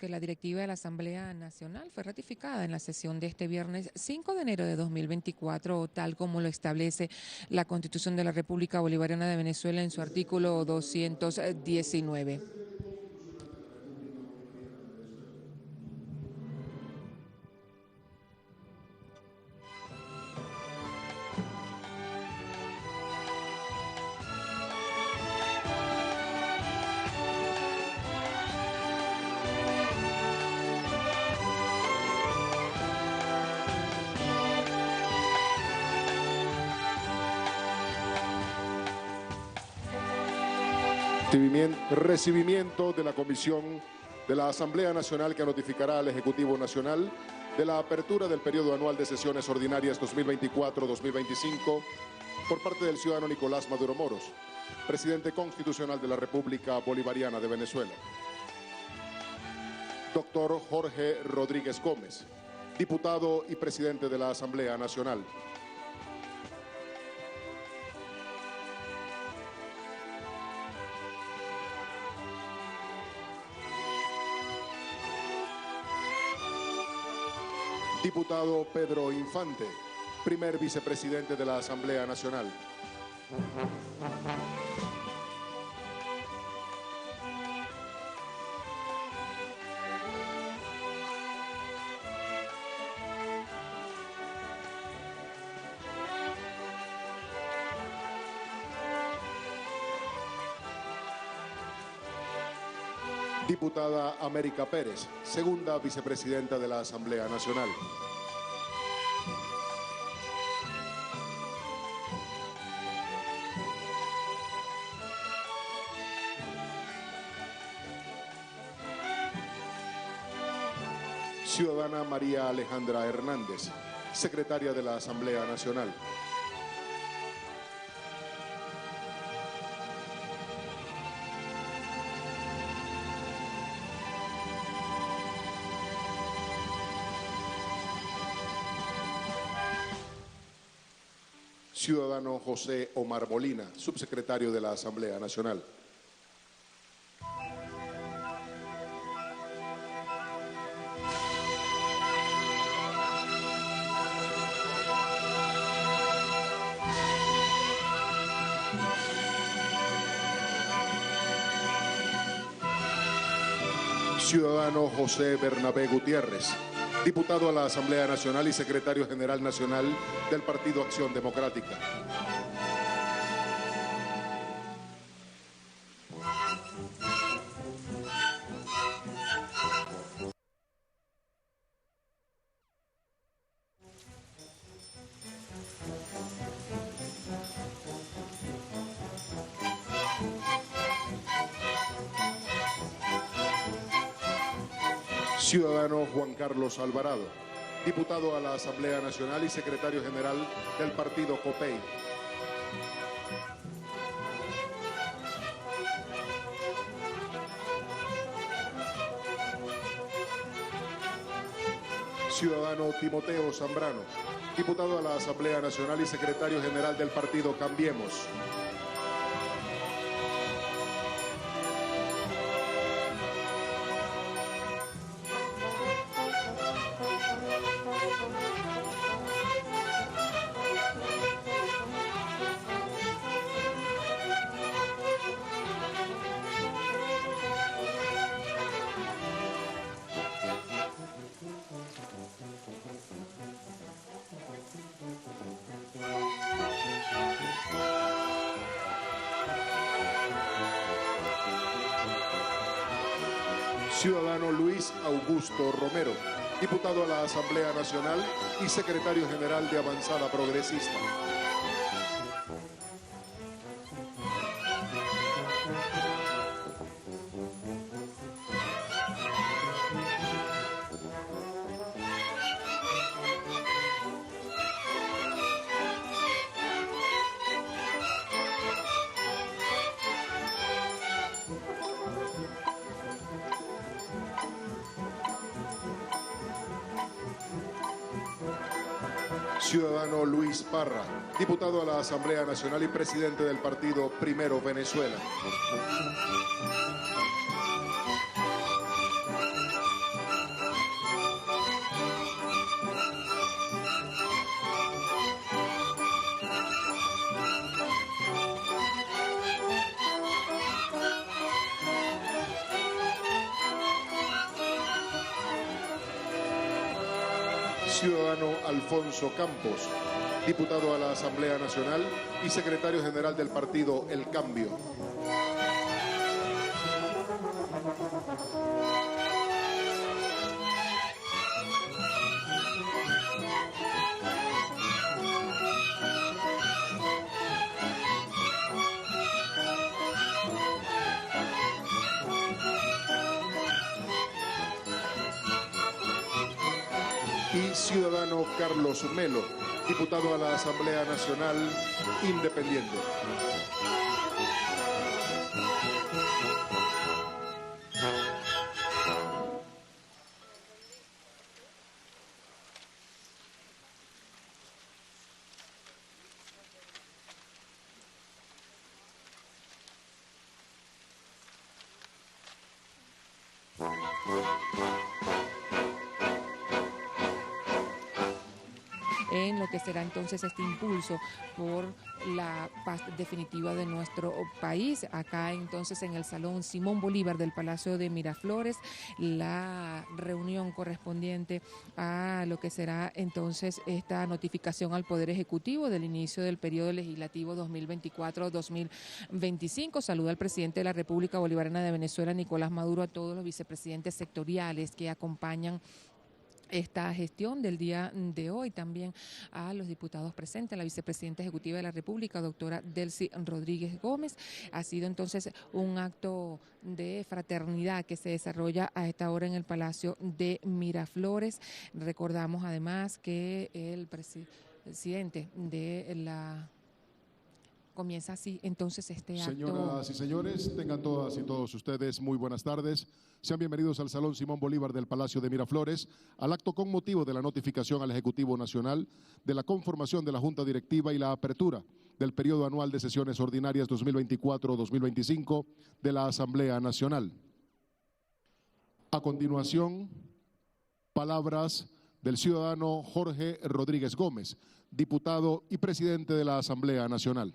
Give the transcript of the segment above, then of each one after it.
que la directiva de la Asamblea Nacional fue ratificada en la sesión de este viernes 5 de enero de 2024, tal como lo establece la Constitución de la República Bolivariana de Venezuela en su artículo 219. Recibimiento de la Comisión de la Asamblea Nacional que notificará al Ejecutivo Nacional de la apertura del periodo anual de sesiones ordinarias 2024-2025 por parte del ciudadano Nicolás Maduro Moros, presidente constitucional de la República Bolivariana de Venezuela. Doctor Jorge Rodríguez Gómez, diputado y presidente de la Asamblea Nacional. Diputado Pedro Infante, primer vicepresidente de la Asamblea Nacional. Diputada América Pérez, segunda vicepresidenta de la Asamblea Nacional. Ciudadana María Alejandra Hernández, secretaria de la Asamblea Nacional. Ciudadano José Omar Molina, subsecretario de la Asamblea Nacional. Ciudadano José Bernabé Gutiérrez, diputado a la Asamblea Nacional y secretario general nacional del Partido Acción Democrática. Ciudadano Juan Carlos Alvarado, diputado a la Asamblea Nacional y secretario general del Partido COPEI. Ciudadano Timoteo Zambrano, diputado a la Asamblea Nacional y secretario general del Partido Cambiemos. Ciudadano Luis Augusto Romero, diputado a la Asamblea Nacional y secretario general de Avanzada Progresista. Ciudadano Luis Parra, diputado a la Asamblea Nacional y presidente del partido Primero Venezuela. ciudadano Alfonso Campos, diputado a la Asamblea Nacional y secretario general del partido El Cambio. Y ciudadano Carlos Melo, diputado a la Asamblea Nacional Independiente. En lo que será entonces este impulso por la paz definitiva de nuestro país. Acá entonces en el Salón Simón Bolívar del Palacio de Miraflores, la reunión correspondiente a lo que será entonces esta notificación al Poder Ejecutivo del inicio del periodo legislativo 2024-2025. Saluda al presidente de la República Bolivariana de Venezuela, Nicolás Maduro, a todos los vicepresidentes sectoriales que acompañan esta gestión del día de hoy, también a los diputados presentes, a la vicepresidenta ejecutiva de la República, doctora Delcy Rodríguez Gómez. Ha sido entonces un acto de fraternidad que se desarrolla a esta hora en el Palacio de Miraflores. Recordamos además que el presidente de la... Comienza así entonces este acto. Señoras y señores, tengan todas y todos ustedes muy buenas tardes. Sean bienvenidos al Salón Simón Bolívar del Palacio de Miraflores, al acto con motivo de la notificación al Ejecutivo Nacional de la conformación de la Junta Directiva y la apertura del periodo anual de sesiones ordinarias 2024-2025 de la Asamblea Nacional. A continuación, palabras del ciudadano Jorge Rodríguez Gómez, diputado y presidente de la Asamblea Nacional.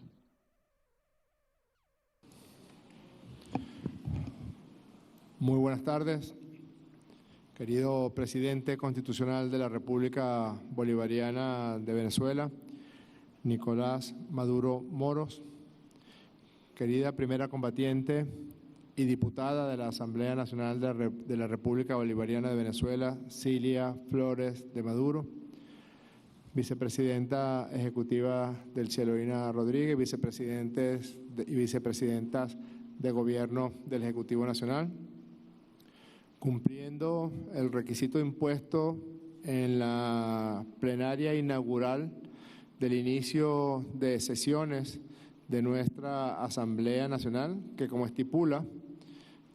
Muy buenas tardes, querido presidente constitucional de la República Bolivariana de Venezuela, Nicolás Maduro Moros, querida primera combatiente y diputada de la Asamblea Nacional de la República Bolivariana de Venezuela, Cilia Flores de Maduro, vicepresidenta ejecutiva del Cielorina Rodríguez, vicepresidentes y vicepresidentas de Gobierno del Ejecutivo Nacional, cumpliendo el requisito impuesto en la plenaria inaugural del inicio de sesiones de nuestra Asamblea Nacional, que como estipula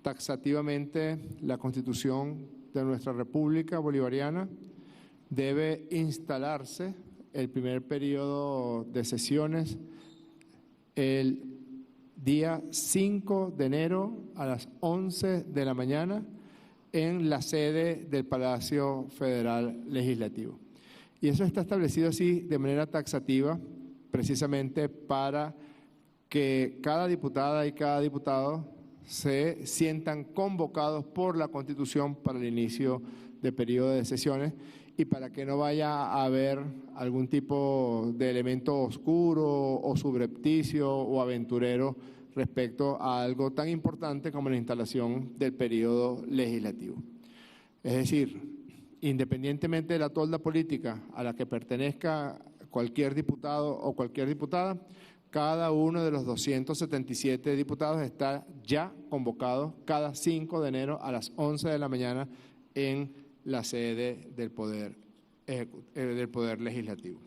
taxativamente la Constitución de nuestra República Bolivariana, debe instalarse el primer periodo de sesiones el día 5 de enero a las 11 de la mañana en la sede del Palacio Federal Legislativo. Y eso está establecido así de manera taxativa, precisamente para que cada diputada y cada diputado se sientan convocados por la Constitución para el inicio del periodo de sesiones y para que no vaya a haber algún tipo de elemento oscuro o subrepticio o aventurero respecto a algo tan importante como la instalación del periodo legislativo. Es decir, independientemente de la tolda política a la que pertenezca cualquier diputado o cualquier diputada, cada uno de los 277 diputados está ya convocado cada 5 de enero a las 11 de la mañana en la sede del Poder Legislativo.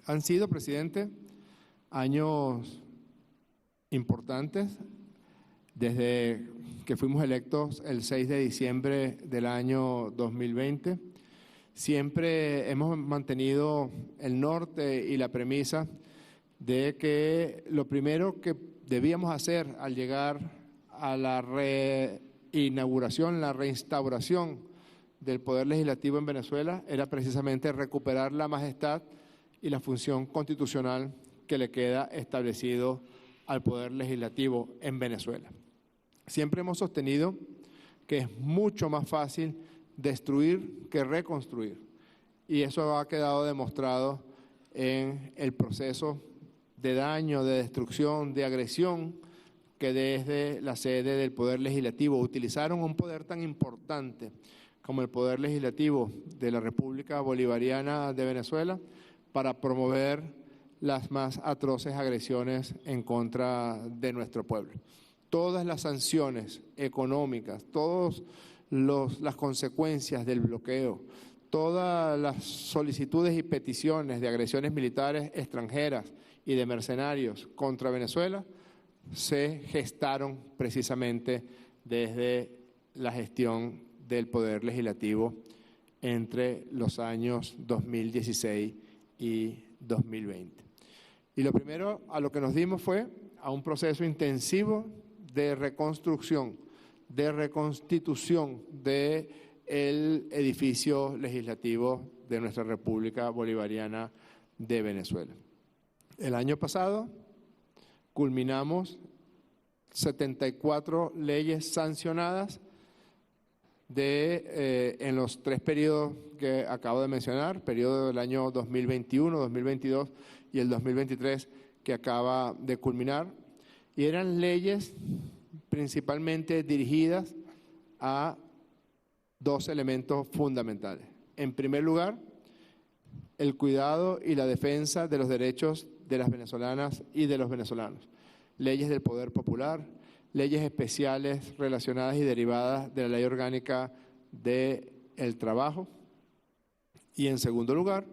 Han sido, presidente, años importantes desde que fuimos electos el 6 de diciembre del año 2020. Siempre hemos mantenido el norte y la premisa de que lo primero que debíamos hacer al llegar a la reinauguración, la reinstauración del Poder Legislativo en Venezuela era precisamente recuperar la majestad y la función constitucional que le queda establecido al Poder Legislativo en Venezuela. Siempre hemos sostenido que es mucho más fácil destruir que reconstruir y eso ha quedado demostrado en el proceso de daño, de destrucción, de agresión que desde la sede del Poder Legislativo utilizaron un poder tan importante como el Poder Legislativo de la República Bolivariana de Venezuela para promover las más atroces agresiones en contra de nuestro pueblo. Todas las sanciones económicas, todas las consecuencias del bloqueo, todas las solicitudes y peticiones de agresiones militares extranjeras y de mercenarios contra Venezuela se gestaron precisamente desde la gestión del Poder Legislativo entre los años 2016 y 2020. Y lo primero a lo que nos dimos fue a un proceso intensivo de reconstrucción, de reconstitución del edificio legislativo de nuestra República Bolivariana de Venezuela. El año pasado culminamos 74 leyes sancionadas en los 3 periodos que acabo de mencionar, periodo del año 2021, 2022 y el 2023 que acaba de culminar, y eran leyes principalmente dirigidas a 2 elementos fundamentales. En primer lugar, el cuidado y la defensa de los derechos de las venezolanas y de los venezolanos. Leyes del Poder Popular, leyes especiales relacionadas y derivadas de la Ley Orgánica del Trabajo. Y en segundo lugar,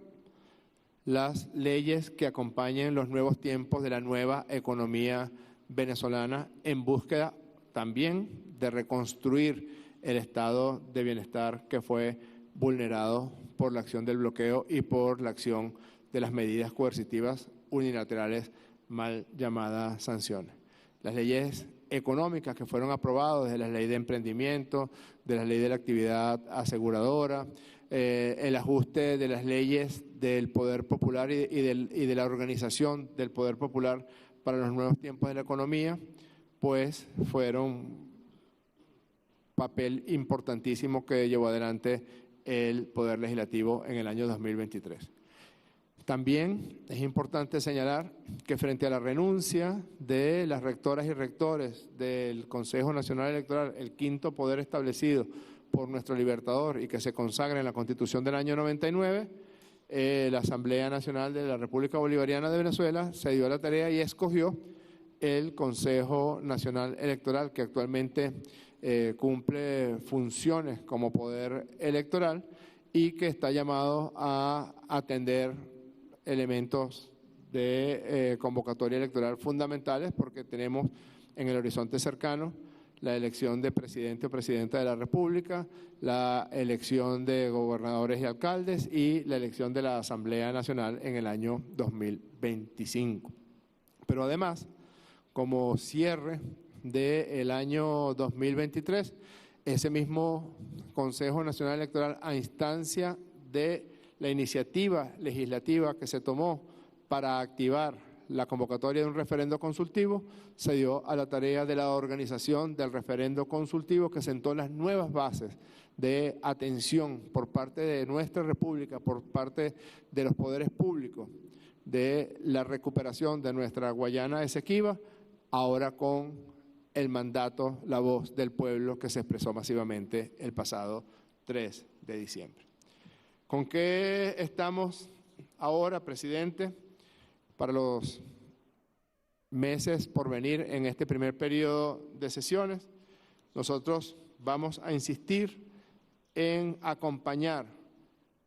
las leyes que acompañen los nuevos tiempos de la nueva economía venezolana en búsqueda también de reconstruir el estado de bienestar que fue vulnerado por la acción del bloqueo y por la acción de las medidas coercitivas unilaterales mal llamadas sanciones. Las leyes económicas que fueron aprobadas, de la ley de emprendimiento, de la ley de la actividad aseguradora, el ajuste de las leyes del Poder Popular y de la organización del Poder Popular para los nuevos tiempos de la economía, pues fueron papel importantísimo que llevó adelante el Poder Legislativo en el año 2023. También es importante señalar que frente a la renuncia de las rectoras y rectores del Consejo Nacional Electoral, el quinto poder establecido por nuestro libertador y que se consagra en la Constitución del año 99, la Asamblea Nacional de la República Bolivariana de Venezuela se dio a la tarea y escogió el Consejo Nacional Electoral, que actualmente cumple funciones como poder electoral y que está llamado a atender elementos de convocatoria electoral fundamentales, porque tenemos en el horizonte cercano la elección de presidente o presidenta de la República, la elección de gobernadores y alcaldes y la elección de la Asamblea Nacional en el año 2025. Pero además, como cierre del año 2023, ese mismo Consejo Nacional Electoral, a instancia de la iniciativa legislativa que se tomó para activar la convocatoria de un referendo consultivo, se dio a la tarea de la organización del referendo consultivo, que sentó las nuevas bases de atención por parte de nuestra República, por parte de los poderes públicos, de la recuperación de nuestra Guayana Esequiba, ahora con el mandato, la voz del pueblo que se expresó masivamente el pasado 3 de diciembre. ¿Con qué estamos ahora, presidente, para los meses por venir en este primer periodo de sesiones? Nosotros vamos a insistir en acompañar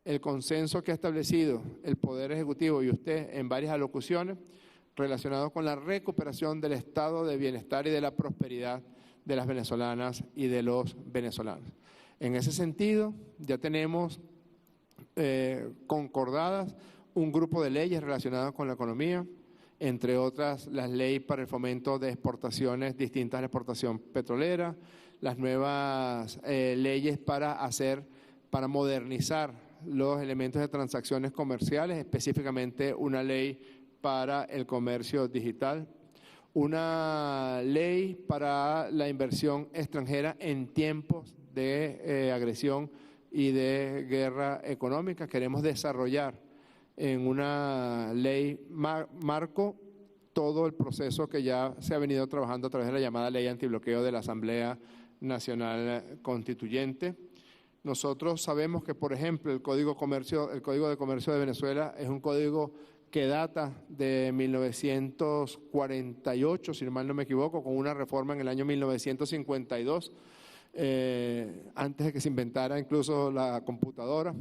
el consenso que ha establecido el Poder Ejecutivo y usted en varias alocuciones relacionado con la recuperación del estado de bienestar y de la prosperidad de las venezolanas y de los venezolanos. En ese sentido, ya tenemos concordadas un grupo de leyes relacionadas con la economía, entre otras las leyes para el fomento de exportaciones distintas a la exportación petrolera, las nuevas leyes para modernizar los elementos de transacciones comerciales, específicamente una ley para el comercio digital, una ley para la inversión extranjera en tiempos de agresión y de guerra económica. Queremos desarrollar en una ley marco todo el proceso que ya se ha venido trabajando a través de la llamada ley antibloqueo de la Asamblea Nacional Constituyente. Nosotros sabemos que, por ejemplo, el Código de Comercio de Venezuela es un código que data de 1948, si mal no me equivoco, con una reforma en el año 1952, antes de que se inventara incluso la computadora.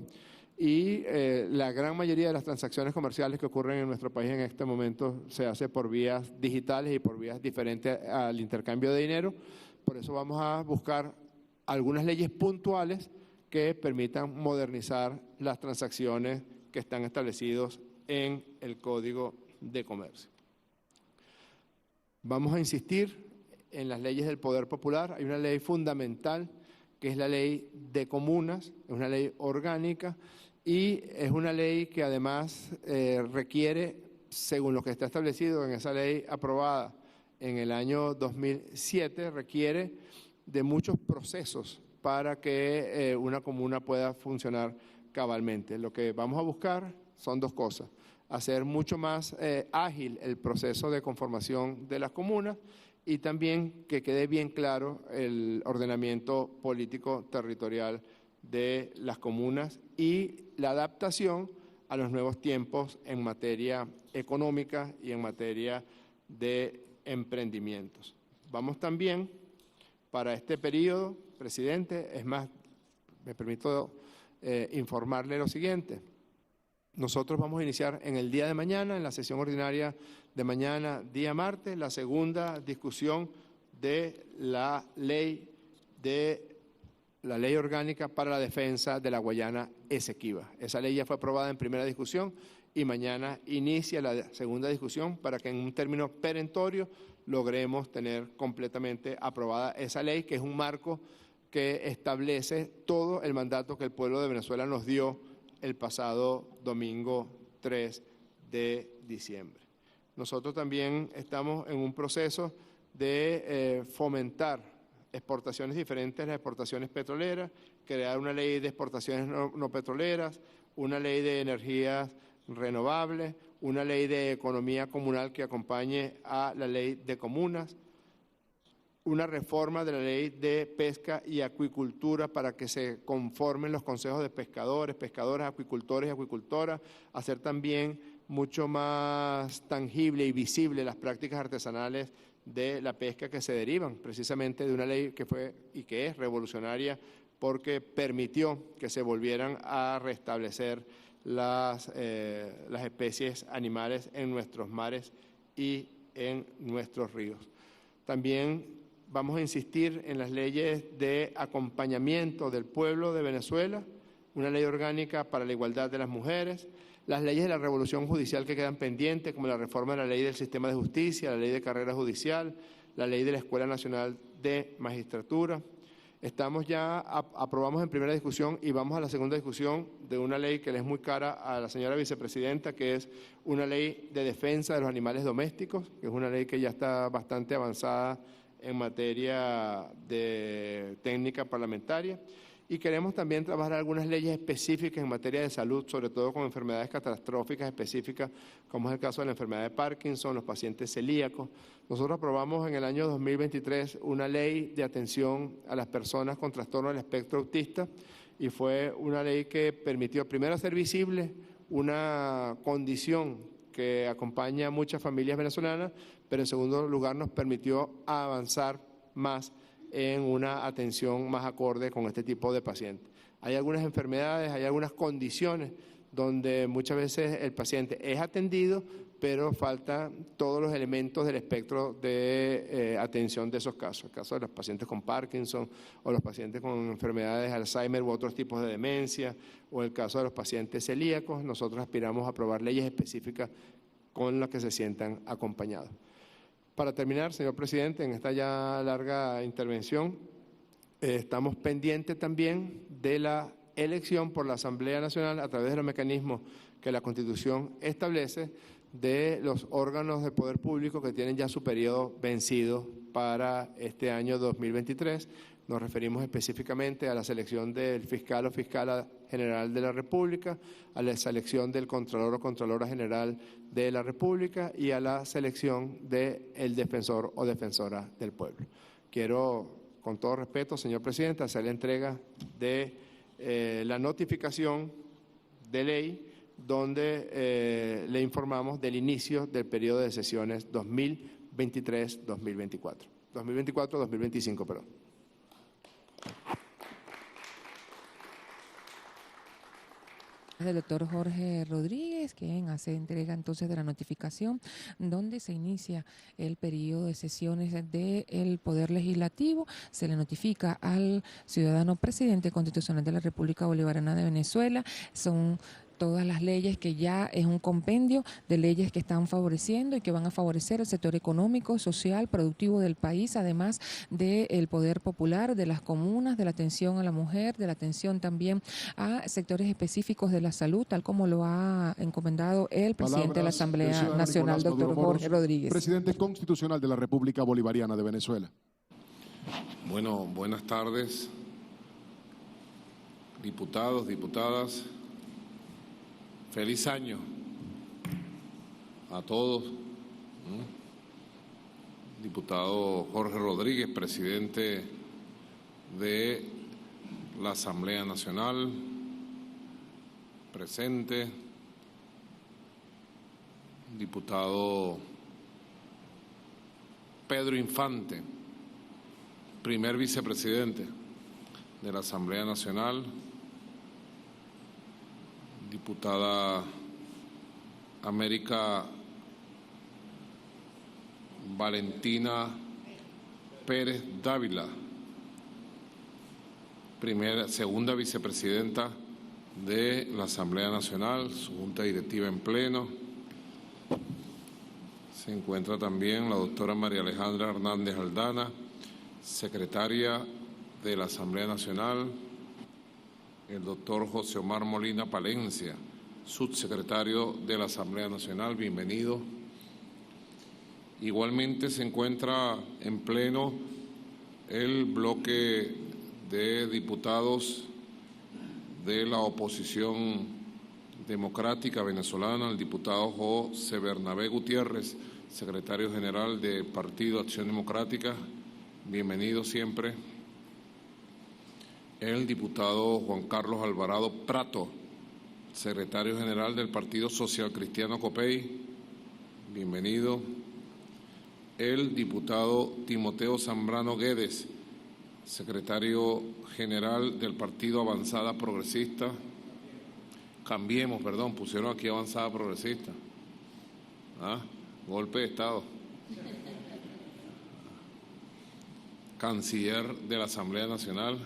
Y la gran mayoría de las transacciones comerciales que ocurren en nuestro país en este momento se hace por vías digitales y por vías diferentes al intercambio de dinero. Por eso vamos a buscar algunas leyes puntuales que permitan modernizar las transacciones que están establecidos en el Código de Comercio. Vamos a insistir en las leyes del poder popular. Hay una ley fundamental que es la ley de comunas, es una ley orgánica y es una ley que además requiere, según lo que está establecido en esa ley aprobada en el año 2007, requiere de muchos procesos para que una comuna pueda funcionar cabalmente. Lo que vamos a buscar son dos cosas: hacer mucho más ágil el proceso de conformación de las comunas y también que quede bien claro el ordenamiento político territorial de las comunas y la adaptación a los nuevos tiempos en materia económica y en materia de emprendimientos. Vamos también para este periodo, presidente, es más, me permito informarle lo siguiente. Nosotros vamos a iniciar en el día de mañana, en la sesión ordinaria de mañana, día martes, la segunda discusión de la ley orgánica para la defensa de la Guayana Esequiba. Esa ley ya fue aprobada en primera discusión y mañana inicia la segunda discusión para que en un término perentorio logremos tener completamente aprobada esa ley, que es un marco que establece todo el mandato que el pueblo de Venezuela nos dio el pasado domingo 3 de diciembre. Nosotros también estamos en un proceso de fomentar exportaciones diferentes, las exportaciones petroleras, crear una ley de exportaciones no petroleras, una ley de energías renovables, una ley de economía comunal que acompañe a la ley de comunas, una reforma de la ley de pesca y acuicultura para que se conformen los consejos de pescadores, pescadoras, acuicultores y acuicultoras, hacer también mucho más tangible y visible las prácticas artesanales de la pesca que se derivan precisamente de una ley que fue y que es revolucionaria porque permitió que se volvieran a restablecer las especies animales en nuestros mares y en nuestros ríos. También vamos a insistir en las leyes de acompañamiento del pueblo de Venezuela, una ley orgánica para la igualdad de las mujeres, las leyes de la revolución judicial que quedan pendientes, como la reforma de la ley del sistema de justicia, la ley de carrera judicial, la ley de la Escuela Nacional de Magistratura. Aprobamos en primera discusión y vamos a la segunda discusión de una ley que le es muy cara a la señora vicepresidenta, que es una ley de defensa de los animales domésticos, que es una ley que ya está bastante avanzada en materia de técnica parlamentaria. Y queremos también trabajar algunas leyes específicas en materia de salud, sobre todo con enfermedades catastróficas específicas, como es el caso de la enfermedad de Parkinson, los pacientes celíacos. Nosotros aprobamos en el año 2023 una ley de atención a las personas con trastorno del espectro autista y fue una ley que permitió primero hacer visible una condición que acompaña a muchas familias venezolanas, pero en segundo lugar nos permitió avanzar más en una atención más acorde con este tipo de pacientes. Hay algunas enfermedades, hay algunas condiciones donde muchas veces el paciente es atendido, pero faltan todos los elementos del espectro de atención de esos casos. El caso de los pacientes con Parkinson o los pacientes con enfermedades de Alzheimer u otros tipos de demencia, o el caso de los pacientes celíacos, nosotros aspiramos a aprobar leyes específicas con las que se sientan acompañados. Para terminar, señor presidente, en esta ya larga intervención, estamos pendientes también de la elección por la Asamblea Nacional a través de los mecanismos que la Constitución establece de los órganos de poder público que tienen ya su periodo vencido para este año 2023, Nos referimos específicamente a la selección del fiscal o fiscala general de la República, a la selección del contralor o contralora general de la República y a la selección del defensor o defensora del pueblo. Quiero, con todo respeto, señor presidente, hacer la entrega de la notificación de ley donde le informamos del inicio del periodo de sesiones 2023-2024. 2024-2025, perdón. Del doctor Jorge Rodríguez, quien hace entrega entonces de la notificación donde se inicia el periodo de sesiones del Poder Legislativo. Se le notifica al ciudadano presidente constitucional de la República Bolivariana de Venezuela. Son todas las leyes que ya es un compendio de leyes que están favoreciendo y que van a favorecer el sector económico, social, productivo del país, además del poder popular, de las comunas, de la atención a la mujer, de la atención también a sectores específicos de la salud, tal como lo ha encomendado el presidente de la Asamblea Nacional, doctor Jorge Rodríguez. Presidente constitucional de la República Bolivariana de Venezuela. Bueno, buenas tardes, diputados, diputadas. Feliz año a todos. Diputado Jorge Rodríguez, presidente de la Asamblea Nacional, presente. Diputado Pedro Infante, primer vicepresidente de la Asamblea Nacional. Diputada América Valentina Pérez Dávila, segunda vicepresidenta de la Asamblea Nacional, su junta directiva en pleno. Se encuentra también la doctora María Alejandra Hernández Aldana, secretaria de la Asamblea Nacional. El doctor José Omar Molina Palencia, subsecretario de la Asamblea Nacional, bienvenido. Igualmente se encuentra en pleno el bloque de diputados de la oposición democrática venezolana, el diputado José Bernabé Gutiérrez, secretario general del Partido Acción Democrática, bienvenido siempre. El diputado Juan Carlos Alvarado Prato, secretario general del Partido Social Cristiano Copey, bienvenido. El diputado Timoteo Zambrano Guedes, secretario general del Partido Avanzada Progresista. Cambiemos, perdón, pusieron aquí Avanzada Progresista. Golpe de Estado. Canciller de la Asamblea Nacional.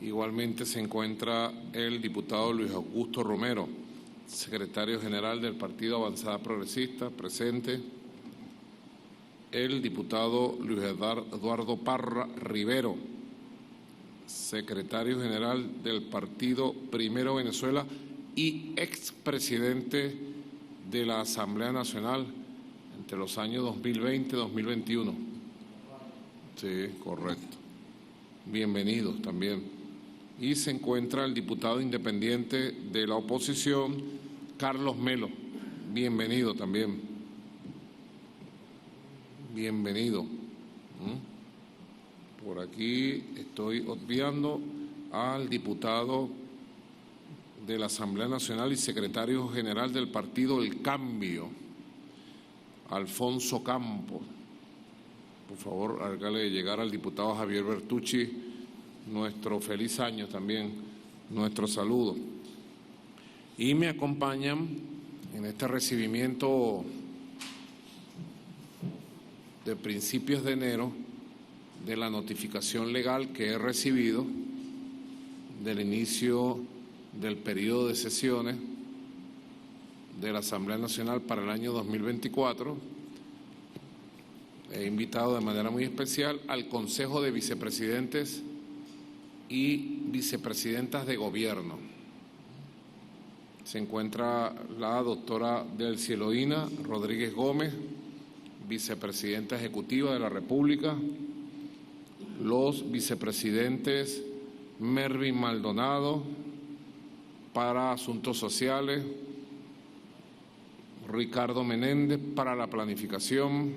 Igualmente se encuentra el diputado Luis Augusto Romero, secretario general del Partido Avanzada Progresista, presente. El diputado Luis Eduardo Parra Rivero, secretario general del Partido Primero Venezuela y expresidente de la Asamblea Nacional entre los años 2020 y 2021. Sí, correcto. Bienvenidos también. Y se encuentra el diputado independiente de la oposición, Carlos Melo. Bienvenido también. Bienvenido. Por aquí estoy obviando al diputado de la Asamblea Nacional y secretario general del Partido El Cambio, Alfonso Campos. Por favor, hágale llegar al diputado Javier Bertucci nuestro feliz año también, nuestro saludo. Y me acompañan en este recibimiento de principios de enero de la notificación legal que he recibido del inicio del periodo de sesiones de la Asamblea Nacional para el año 2024. He invitado de manera muy especial al Consejo de Vicepresidentes y Vicepresidentas de Gobierno. Se encuentra la doctora Delcy Eloína Rodríguez Gómez, Vicepresidenta Ejecutiva de la República, los vicepresidentes Mervin Maldonado para Asuntos Sociales, Ricardo Menéndez para la Planificación,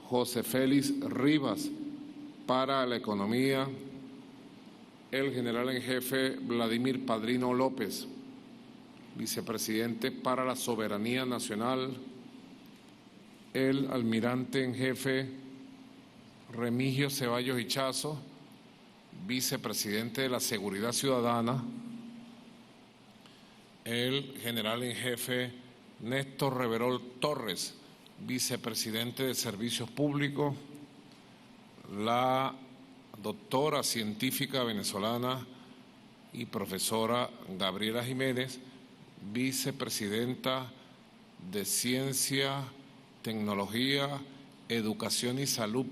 José Félix Rivas para la Economía, el general en jefe Vladimir Padrino López, vicepresidente para la Soberanía Nacional, el almirante en jefe Remigio Ceballos Ichazo, vicepresidente de la Seguridad Ciudadana, el general en jefe Néstor Reverol Torres, vicepresidente de Servicios Públicos, la doctora científica venezolana y profesora Gabriela Jiménez, vicepresidenta de Ciencia, Tecnología, Educación y Salud,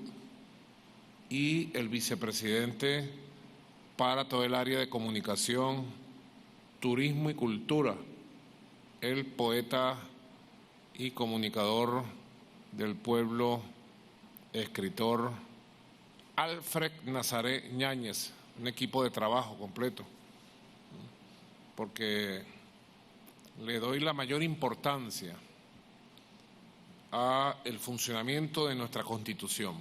y el vicepresidente para todo el área de comunicación, turismo y cultura, el poeta y comunicador del pueblo, escritor Alfred Nazaré Ñáñez, un equipo de trabajo completo, porque le doy la mayor importancia a el funcionamiento de nuestra Constitución,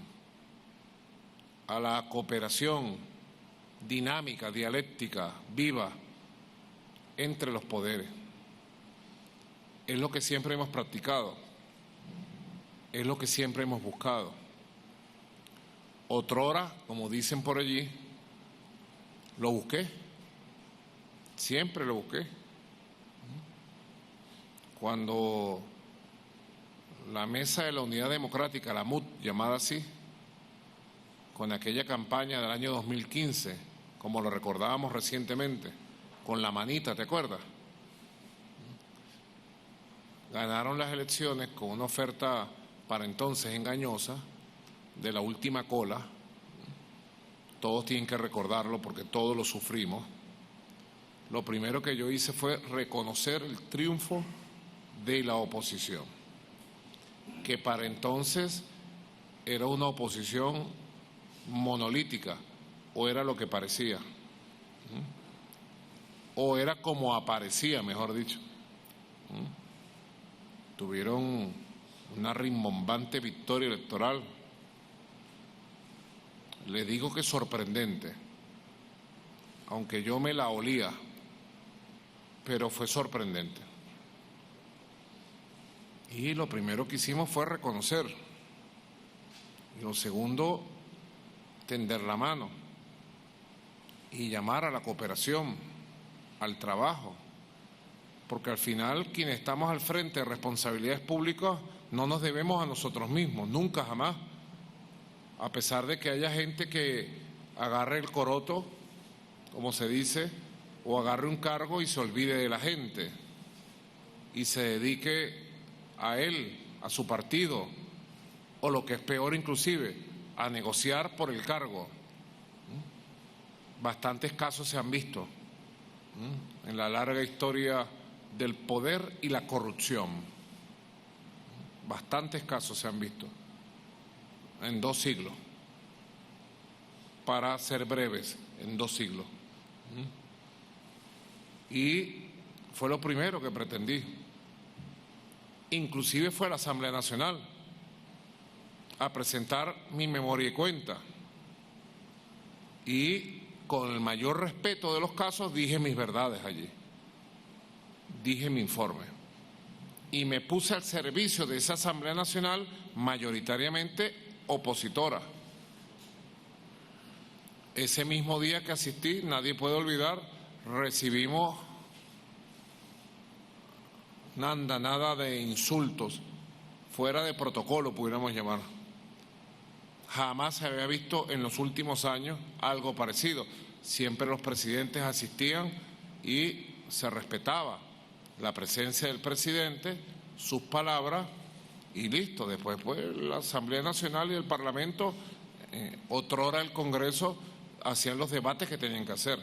a la cooperación dinámica, dialéctica, viva entre los poderes. Es lo que siempre hemos practicado, es lo que siempre hemos buscado. Otrora, como dicen por allí, lo busqué, siempre lo busqué. Cuando la Mesa de la Unidad Democrática, la MUD, llamada así, con aquella campaña del año 2015, como lo recordábamos recientemente, con la manita, ¿te acuerdas? Ganaron las elecciones con una oferta para entonces engañosa de la última cola. Todos tienen que recordarlo porque todos lo sufrimos. Lo primero que yo hice fue reconocer el triunfo de la oposición, que para entonces era una oposición monolítica, o era lo que parecía, o era como aparecía, mejor dicho. Tuvieron una rimbombante victoria electoral. Le digo que sorprendente, aunque yo me la olía, pero fue sorprendente. Y lo primero que hicimos fue reconocer. Y lo segundo, tender la mano y llamar a la cooperación, al trabajo, porque al final quienes estamos al frente de responsabilidades públicas no nos debemos a nosotros mismos, nunca jamás, a pesar de que haya gente que agarre el coroto, como se dice, o agarre un cargo y se olvide de la gente y se dedique a él, a su partido, o lo que es peor inclusive, a negociar por el cargo. Bastantes casos se han visto en la larga historia del poder y la corrupción. Bastantes casos se han visto en 2 siglos, para ser breves, en 2 siglos. Y fue lo primero que pretendí. Inclusive fue a la Asamblea Nacional a presentar mi memoria y cuenta. Y con el mayor respeto de los casos dije mis verdades allí. Dije mi informe. Y me puse al servicio de esa Asamblea Nacional mayoritariamente opositora. Ese mismo día que asistí, nadie puede olvidar, recibimos una andanada de insultos, fuera de protocolo, pudiéramos llamar. Jamás se había visto en los últimos años algo parecido. Siempre los presidentes asistían y se respetaba la presencia del presidente, sus palabras y listo. Después la Asamblea Nacional y el Parlamento, otrora el Congreso, hacían los debates que tenían que hacer.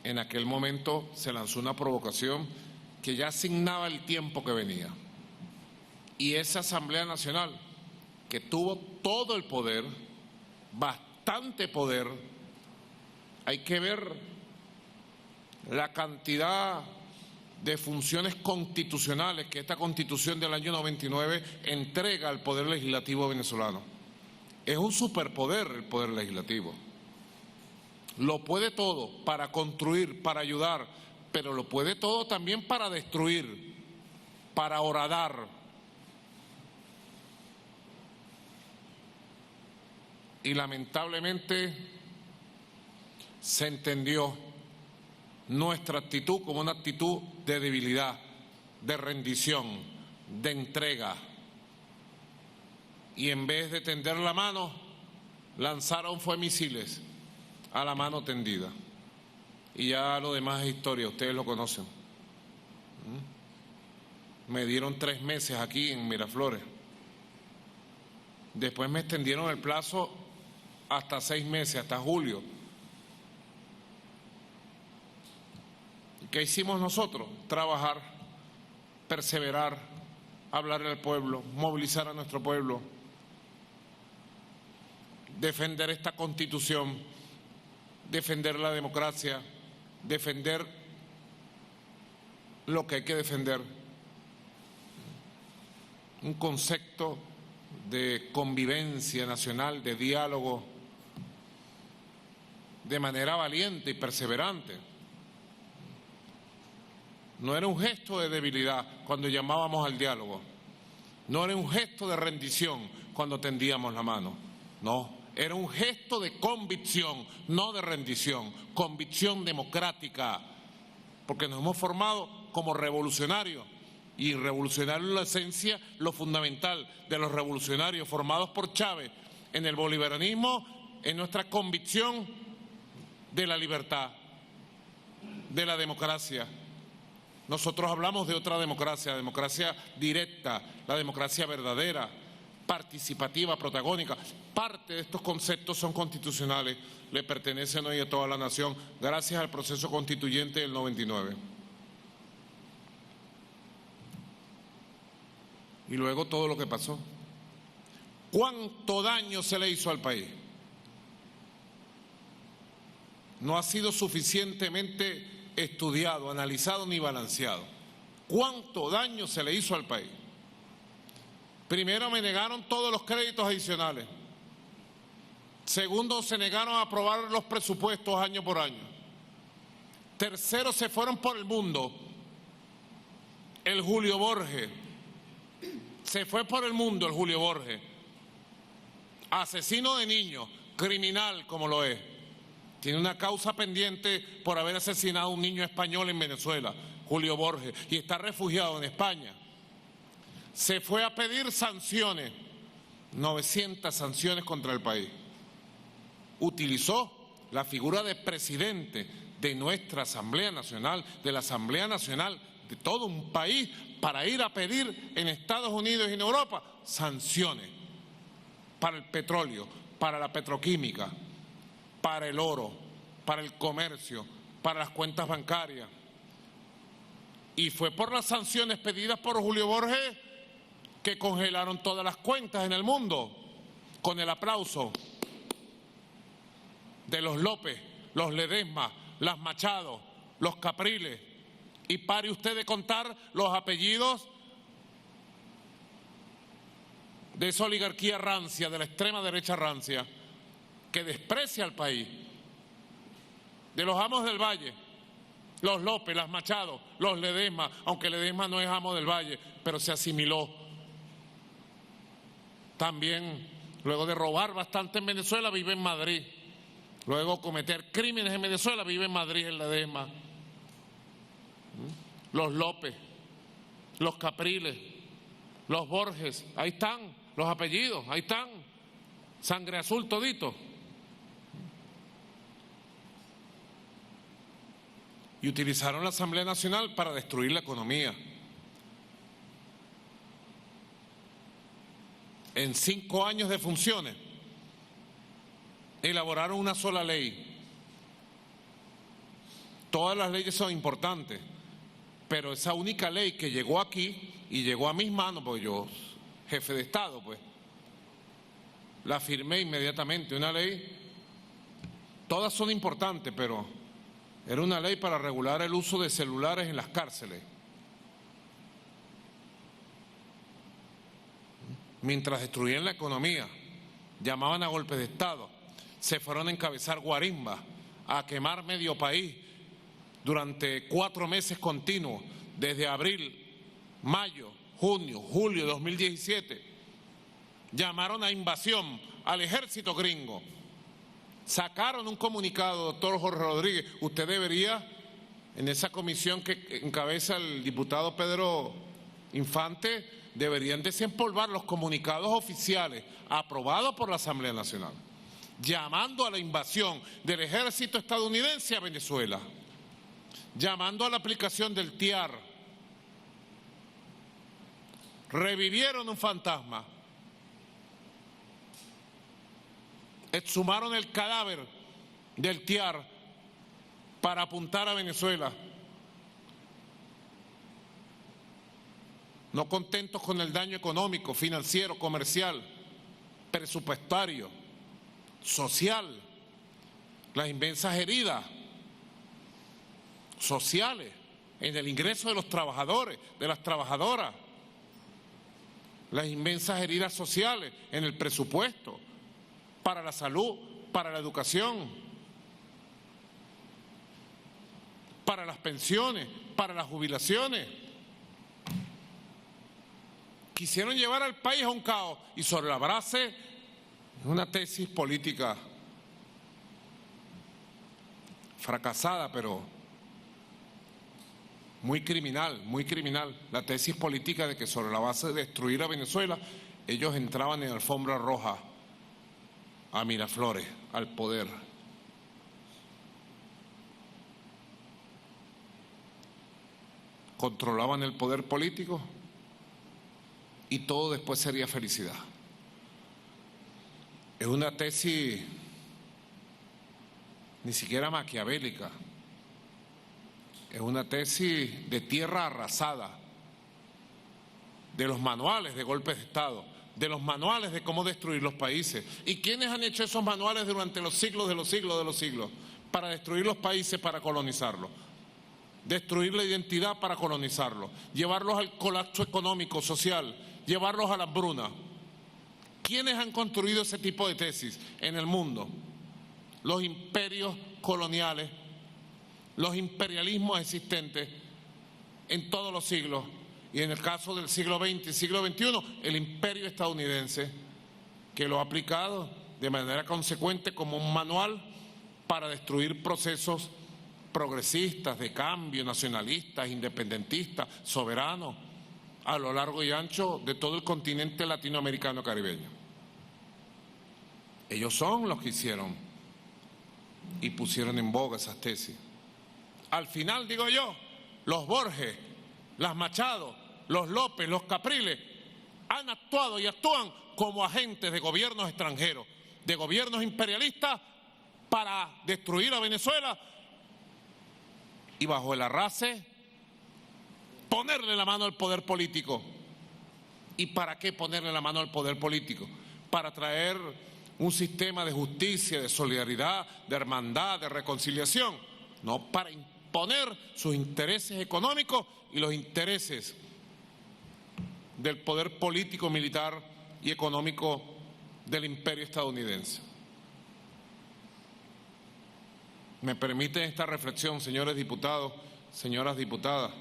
En aquel momento se lanzó una provocación que ya asignaba el tiempo que venía. Y esa Asamblea Nacional, que tuvo todo el poder, bastante poder. Hay que ver la cantidad de funciones constitucionales que esta Constitución del año 99 entrega al Poder Legislativo venezolano. Es un superpoder el Poder Legislativo. Lo puede todo para construir, para ayudar, pero lo puede todo también para destruir, para horadar. Y lamentablemente se entendió nuestra actitud como una actitud de debilidad, de rendición, de entrega. Y en vez de tender la mano, lanzaron misiles a la mano tendida. Y ya lo demás es historia, ustedes lo conocen. Me dieron 3 meses aquí en Miraflores. Después me extendieron el plazo hasta 6 meses, hasta julio. ¿Qué hicimos nosotros? Trabajar, perseverar, hablarle al pueblo, movilizar a nuestro pueblo, defender esta Constitución, defender la democracia, defender lo que hay que defender. Un concepto de convivencia nacional, de diálogo, de manera valiente y perseverante. No era un gesto de debilidad cuando llamábamos al diálogo. No era un gesto de rendición cuando tendíamos la mano. No, era un gesto de convicción, no de rendición. Convicción democrática. Porque nos hemos formado como revolucionarios. Y revolucionario es la esencia, lo fundamental de los revolucionarios formados por Chávez en el bolivarianismo, en nuestra convicción de la libertad, de la democracia. Nosotros hablamos de otra democracia, democracia directa, la democracia verdadera, participativa, protagónica. Parte de estos conceptos son constitucionales, le pertenecen hoy a toda la nación, gracias al proceso constituyente del 99. Y luego todo lo que pasó. ¿Cuánto daño se le hizo al país? No ha sido suficientemente estudiado, analizado ni balanceado. ¿Cuánto daño se le hizo al país? Primero, me negaron todos los créditos adicionales. Segundo, se negaron a aprobar los presupuestos año por año. Tercero, se fueron por el mundo. El Julio Borges. Se fue por el mundo el Julio Borges. Asesino de niños, criminal como lo es. Tiene una causa pendiente por haber asesinado a un niño español en Venezuela, Julio Borges, y está refugiado en España. Se fue a pedir sanciones, 900 sanciones contra el país. Utilizó la figura de presidente de nuestra Asamblea Nacional, de la Asamblea Nacional de todo un país, para ir a pedir en Estados Unidos y en Europa sanciones para el petróleo, para la petroquímica, para el oro, para el comercio, para las cuentas bancarias. Y fue por las sanciones pedidas por Julio Borges que congelaron todas las cuentas en el mundo, con el aplauso de los López, los Ledesma, las Machado, los Capriles. Y pare usted de contar los apellidos de esa oligarquía rancia, de la extrema derecha rancia, que desprecia al país, de los amos del Valle, los López, las Machado, los Ledesma, aunque Ledesma no es amo del Valle, pero se asimiló. También, luego de robar bastante en Venezuela, vive en Madrid. Luego cometer crímenes en Venezuela, vive en Madrid el Ledesma. Los López, los Capriles, los Borges, ahí están los apellidos, ahí están, sangre azul todito. Y utilizaron la Asamblea Nacional para destruir la economía. En 5 años de funciones, elaboraron una sola ley. Todas las leyes son importantes, pero esa única ley que llegó aquí y llegó a mis manos, porque yo, jefe de Estado, pues, la firmé inmediatamente, una ley, todas son importantes, pero era una ley para regular el uso de celulares en las cárceles. Mientras destruían la economía, llamaban a golpes de Estado, se fueron a encabezar guarimbas, a quemar medio país durante 4 meses continuos, desde abril, mayo, junio, julio de 2017. Llamaron a invasión al ejército gringo. Sacaron un comunicado, doctor Jorge Rodríguez. Usted debería, en esa comisión que encabeza el diputado Pedro Infante, deberían desempolvar los comunicados oficiales aprobados por la Asamblea Nacional, llamando a la invasión del ejército estadounidense a Venezuela, llamando a la aplicación del TIAR. Revivieron un fantasma, exhumaron el cadáver del TIAR para apuntar a Venezuela. No contentos con el daño económico, financiero, comercial, presupuestario, social, las inmensas heridas sociales en el ingreso de los trabajadores, de las trabajadoras, las inmensas heridas sociales en el presupuesto para la salud, para la educación, para las pensiones, para las jubilaciones. Quisieron llevar al país a un caos y sobre la base es una tesis política fracasada, pero muy criminal, la tesis política de que sobre la base de destruir a Venezuela, ellos entraban en alfombra roja a Miraflores, al poder. Controlaban el poder político y todo después sería felicidad. Es una tesis ni siquiera maquiavélica, es una tesis de tierra arrasada, de los manuales de golpes de Estado, de los manuales de cómo destruir los países. ¿Y quiénes han hecho esos manuales durante los siglos de los siglos de los siglos? Para destruir los países, para colonizarlos. Destruir la identidad para colonizarlos. Llevarlos al colapso económico, social, llevarlos a la hambruna. ¿Quiénes han construido ese tipo de tesis en el mundo? Los imperios coloniales, los imperialismos existentes en todos los siglos. Y en el caso del siglo XX y siglo XXI, el imperio estadounidense, que lo ha aplicado de manera consecuente como un manual para destruir procesos progresistas, de cambio, nacionalistas, independentistas, soberanos, a lo largo y ancho de todo el continente latinoamericano caribeño. Ellos son los que hicieron y pusieron en boga esas tesis. Al final, digo yo, los Borges, las Machado, los López, los Capriles han actuado y actúan como agentes de gobiernos extranjeros, de gobiernos imperialistas para destruir a Venezuela y bajo el arrase ponerle la mano al poder político. ¿Y para qué ponerle la mano al poder político? Para traer un sistema de justicia, de solidaridad, de hermandad, de reconciliación, no para imponer sus intereses económicos y los intereses del poder político, militar y económico del imperio estadounidense. Me permiten esta reflexión, señores diputados, señoras diputadas,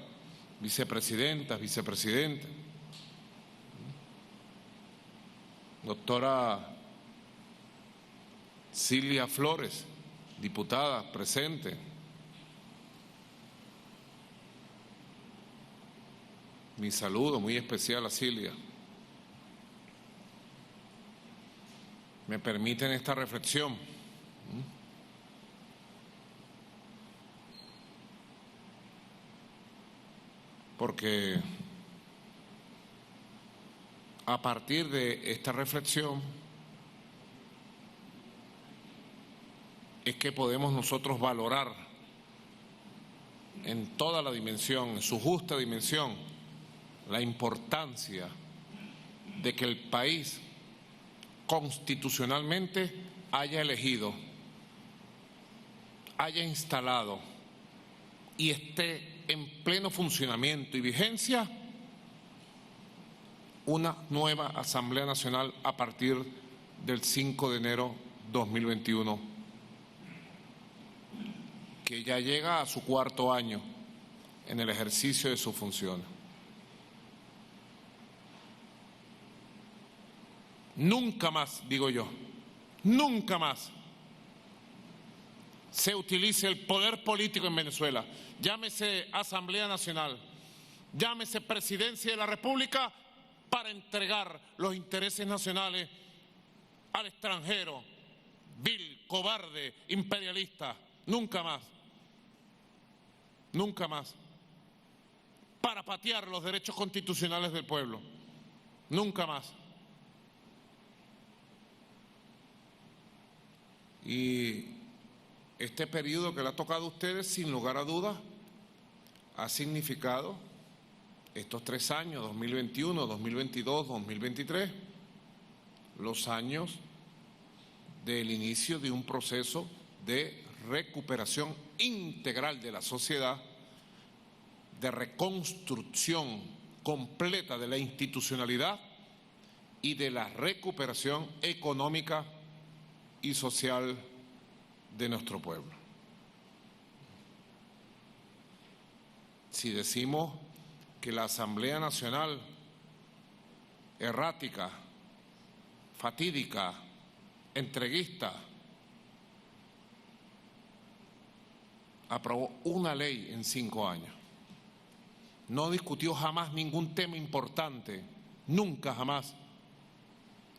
vicepresidentas, vicepresidentes, doctora Cilia Flores, diputada presente, mi saludo muy especial a Cilia. Me permiten esta reflexión. Porque a partir de esta reflexión es que podemos nosotros valorar en toda la dimensión, en su justa dimensión, la importancia de que el país constitucionalmente haya elegido, haya instalado y esté en pleno funcionamiento y vigencia una nueva Asamblea Nacional a partir del 5 de enero 2021, que ya llega a su cuarto año en el ejercicio de sus funciones. Nunca más, digo yo, nunca más se utilice el poder político en Venezuela, llámese Asamblea Nacional, llámese Presidencia de la República, para entregar los intereses nacionales al extranjero, vil, cobarde, imperialista. Nunca más. Nunca más. Para patear los derechos constitucionales del pueblo. Nunca más. Y este periodo que le ha tocado a ustedes, sin lugar a dudas, ha significado estos 3 años, 2021, 2022, 2023, los años del inicio de un proceso de recuperación integral de la sociedad, de reconstrucción completa de la institucionalidad y de la recuperación económica y social de nuestro pueblo. Si decimos que la Asamblea Nacional errática, fatídica, entreguista, aprobó una ley en 5 años. No discutió jamás ningún tema importante, nunca jamás.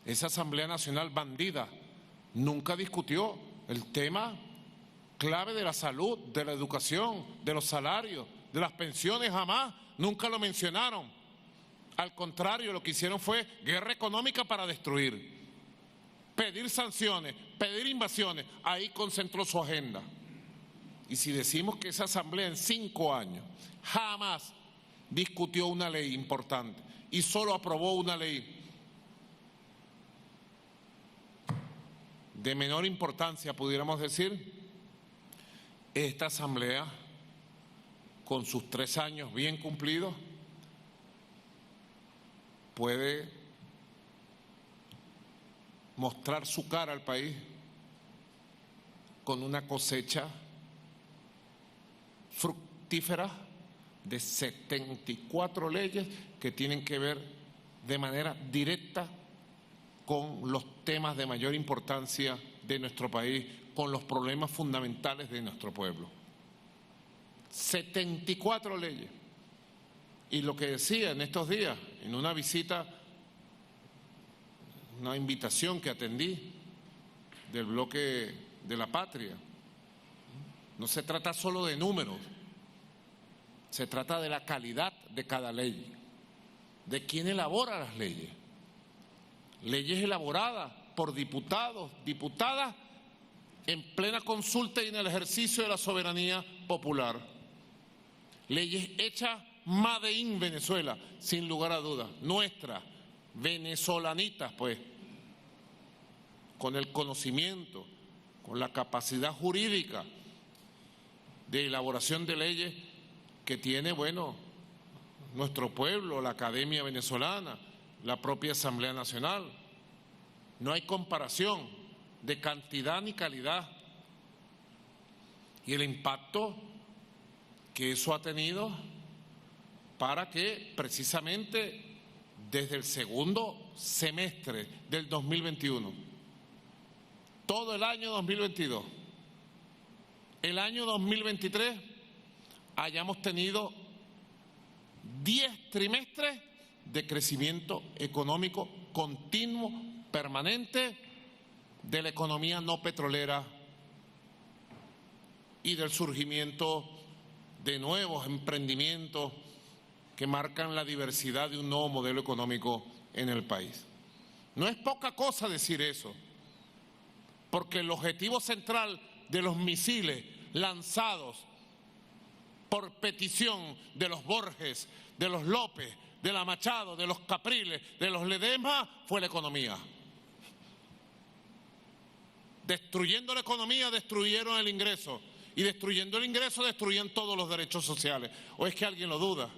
Esa Asamblea Nacional bandida nunca discutió el tema clave de la salud, de la educación, de los salarios, de las pensiones, jamás. Nunca lo mencionaron. Al contrario, lo que hicieron fue guerra económica para destruir, pedir sanciones, pedir invasiones. Ahí concentró su agenda. Y si decimos que esa asamblea en 5 años jamás discutió una ley importante y solo aprobó una ley de menor importancia, pudiéramos decir, esta asamblea, con sus 3 años bien cumplidos, puede mostrar su cara al país con una cosecha fructífera de 74 leyes que tienen que ver de manera directa con los temas de mayor importancia de nuestro país, con los problemas fundamentales de nuestro pueblo. 74 leyes. Y lo que decía en estos días, en una visita, una invitación que atendí del bloque de la Patria, no se trata solo de números, se trata de la calidad de cada ley, de quién elabora las leyes. Leyes elaboradas por diputados, diputadas, en plena consulta y en el ejercicio de la soberanía popular. Leyes hechas made in Venezuela, sin lugar a dudas, nuestras, venezolanitas, pues, con el conocimiento, con la capacidad jurídica de elaboración de leyes que tiene, bueno, nuestro pueblo, la Academia Venezolana, la propia Asamblea Nacional. No hay comparación de cantidad ni calidad. Y el impacto que eso ha tenido para que precisamente desde el segundo semestre del 2021, todo el año 2022, el año 2023, hayamos tenido 10 trimestres de crecimiento económico continuo, permanente, de la economía no petrolera y del surgimiento de nuevos emprendimientos que marcan la diversidad de un nuevo modelo económico en el país. No es poca cosa decir eso, porque el objetivo central de los misiles lanzados por petición de los Borges, de los López, de la Machado, de los Capriles, de los Ledesma, fue la economía. Destruyendo la economía, destruyeron el ingreso. Y destruyendo el ingreso, destruyen todos los derechos sociales. ¿O es que alguien lo duda?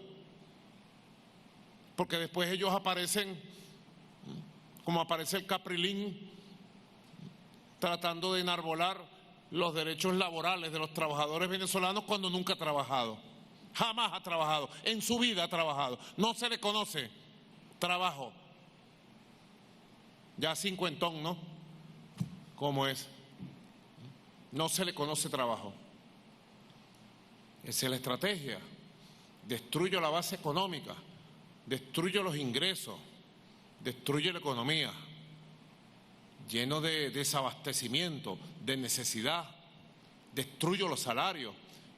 Porque después ellos aparecen, como aparece el Caprilín, tratando de enarbolar los derechos laborales de los trabajadores venezolanos cuando nunca ha trabajado. Jamás ha trabajado, en su vida ha trabajado. No se le conoce trabajo. Ya cincuentón, ¿no? ¿Cómo es? No se le conoce trabajo. Esa es la estrategia. Destruyo la base económica, destruyo los ingresos, destruyo la economía, lleno de desabastecimiento, de necesidad, destruyo los salarios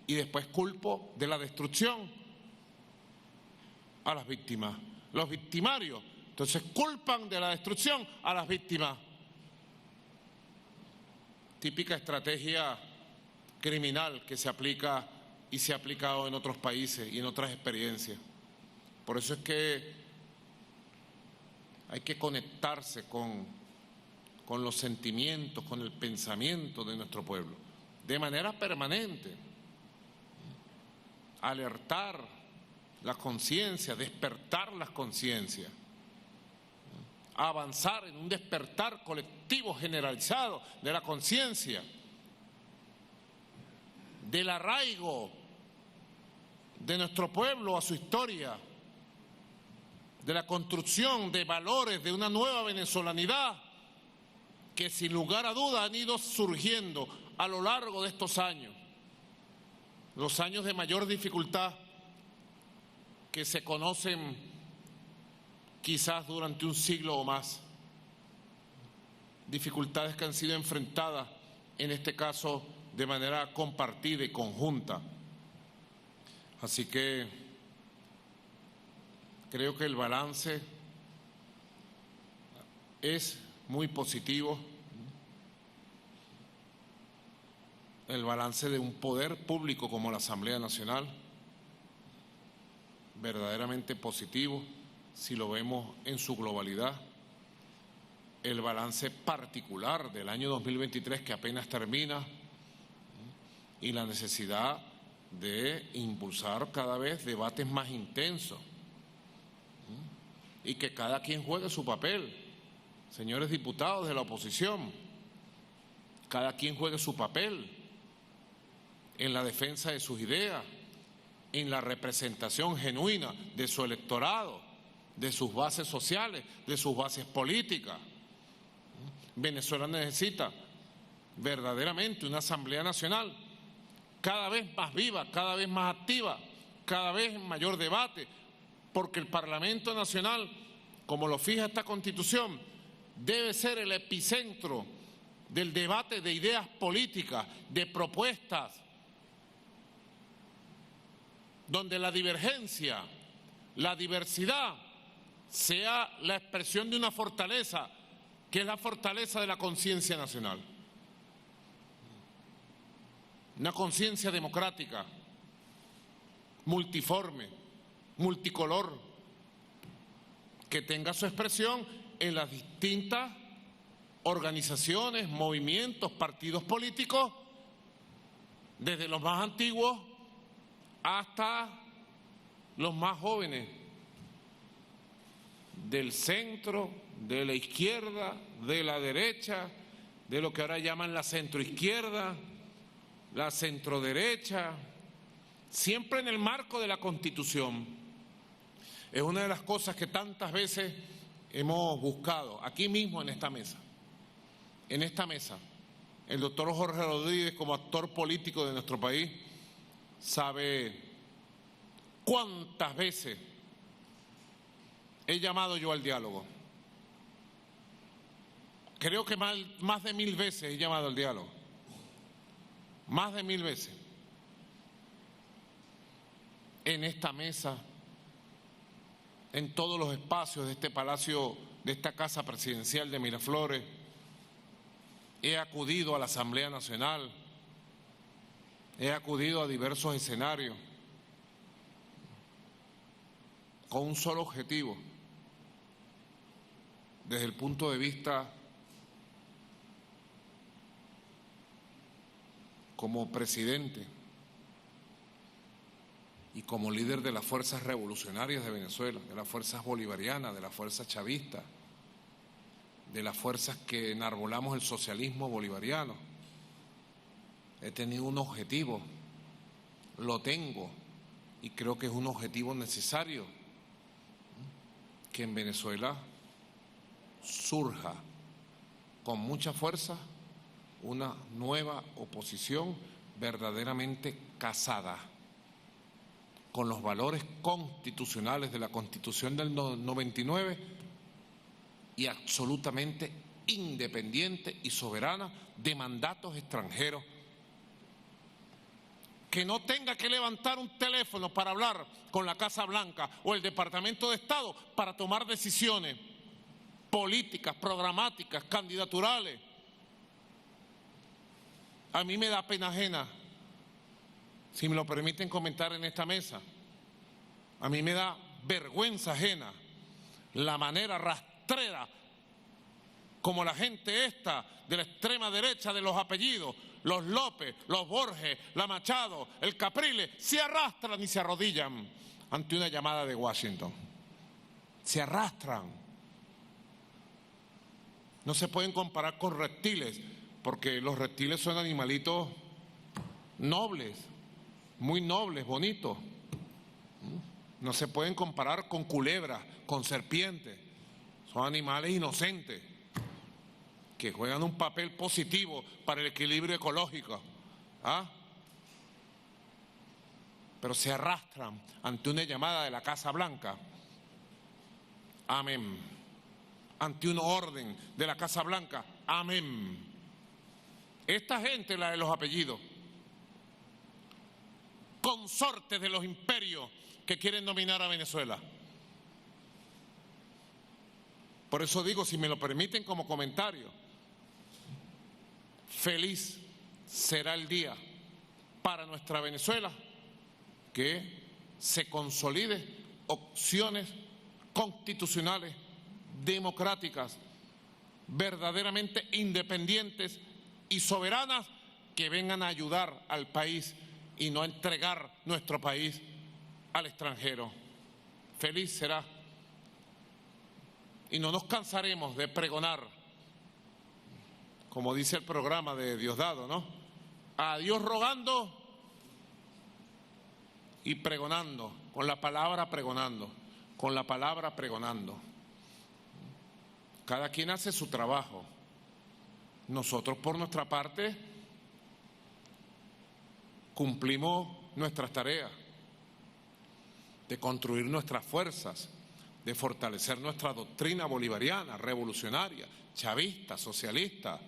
y después culpo de la destrucción a las víctimas. Los victimarios, entonces culpan de la destrucción a las víctimas. Típica estrategia criminal que se aplica y se ha aplicado en otros países y en otras experiencias. Por eso es que hay que conectarse con los sentimientos, con el pensamiento de nuestro pueblo, de manera permanente. Alertar la conciencia, despertar las conciencias, avanzar en un despertar colectivo generalizado de la conciencia, del arraigo de nuestro pueblo a su historia, de la construcción de valores de una nueva venezolanidad que sin lugar a duda han ido surgiendo a lo largo de estos años, los años de mayor dificultad que se conocen quizás durante un siglo o más, dificultades que han sido enfrentadas, en este caso, de manera compartida y conjunta. Así que creo que el balance es muy positivo, el balance de un poder público como la Asamblea Nacional, verdaderamente positivo si lo vemos en su globalidad, el balance particular del año 2023 que apenas termina y la necesidad de impulsar cada vez debates más intensos y que cada quien juegue su papel. Señores diputados de la oposición, cada quien juegue su papel en la defensa de sus ideas, en la representación genuina de su electorado, de sus bases sociales, de sus bases políticas. Venezuela necesita verdaderamente una Asamblea Nacional cada vez más viva, cada vez más activa, cada vez en mayor debate, porque el Parlamento Nacional, como lo fija esta Constitución, debe ser el epicentro del debate de ideas políticas, de propuestas, donde la divergencia, la diversidad, sea la expresión de una fortaleza, que es la fortaleza de la conciencia nacional. Una conciencia democrática, multiforme, multicolor, que tenga su expresión en las distintas organizaciones, movimientos, partidos políticos, desde los más antiguos hasta los más jóvenes, del centro, de la izquierda, de la derecha, de lo que ahora llaman la centroizquierda, la centroderecha, siempre en el marco de la Constitución. Es una de las cosas que tantas veces hemos buscado, aquí mismo en esta mesa. En esta mesa, el doctor Jorge Rodríguez, como actor político de nuestro país, sabe cuántas veces he llamado yo al diálogo. Creo que más de 1000 veces he llamado al diálogo. Más de 1000 veces. En esta mesa, en todos los espacios de este palacio, de esta casa presidencial de Miraflores, he acudido a la Asamblea Nacional, he acudido a diversos escenarios con un solo objetivo, desde el punto de vista como presidente y como líder de las fuerzas revolucionarias de Venezuela, de las fuerzas bolivarianas, de las fuerzas chavistas, de las fuerzas que enarbolamos el socialismo bolivariano, he tenido un objetivo, lo tengo, y creo que es un objetivo necesario, que en Venezuela surja con mucha fuerza una nueva oposición verdaderamente casada con los valores constitucionales de la Constitución del 99 y absolutamente independiente y soberana de mandatos extranjeros, que no tenga que levantar un teléfono para hablar con la Casa Blanca o el Departamento de Estado para tomar decisiones políticas, programáticas, candidaturales. A mí me da pena ajena, si me lo permiten comentar en esta mesa, a mí me da vergüenza ajena la manera rastrera como la gente esta de la extrema derecha de los apellidos, los López, los Borges, la Machado, el Capriles, se arrastran y se arrodillan ante una llamada de Washington. Se arrastran. No se pueden comparar con reptiles, porque los reptiles son animalitos nobles, muy nobles, bonitos. No se pueden comparar con culebras, con serpientes. Son animales inocentes que juegan un papel positivo para el equilibrio ecológico. Pero se arrastran ante una llamada de la Casa Blanca. Amén. Ante una orden de la Casa Blanca. Amén. Esta gente, la de los apellidos, consortes de los imperios que quieren dominar a Venezuela. Por eso digo, si me lo permiten como comentario, feliz será el día para nuestra Venezuela que se consolide opciones constitucionales, democráticas, verdaderamente independientes y soberanas que vengan a ayudar al país y no a entregar nuestro país al extranjero. Feliz será. Y no nos cansaremos de pregonar, como dice el programa de Diosdado, ¿no? A Dios rogando y pregonando, con la palabra pregonando, con la palabra pregonando. Cada quien hace su trabajo. Nosotros, por nuestra parte, cumplimos nuestras tareas de construir nuestras fuerzas, de fortalecer nuestra doctrina bolivariana, revolucionaria, chavista, socialista,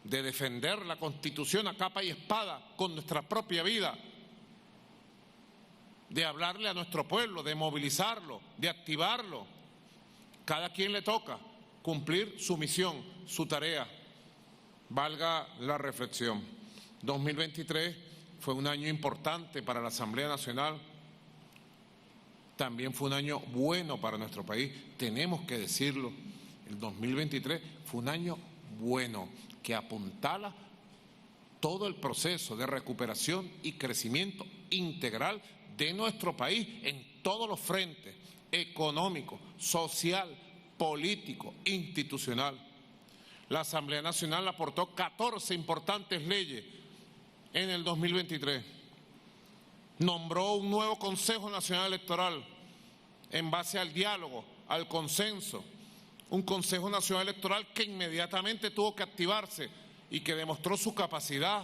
de defender la Constitución a capa y espada con nuestra propia vida, de hablarle a nuestro pueblo, de movilizarlo, de activarlo. Cada quien le toca cumplir su misión, su tarea. Valga la reflexión. 2023 fue un año importante para la Asamblea Nacional. También fue un año bueno para nuestro país. Tenemos que decirlo. El 2023 fue un año bueno que apuntala todo el proceso de recuperación y crecimiento integral de nuestro país en todos los frentes: económico, social, político, institucional. La Asamblea Nacional aportó 14 importantes leyes en el 2023. Nombró un nuevo Consejo Nacional Electoral en base al diálogo, al consenso. Un Consejo Nacional Electoral que inmediatamente tuvo que activarse y que demostró su capacidad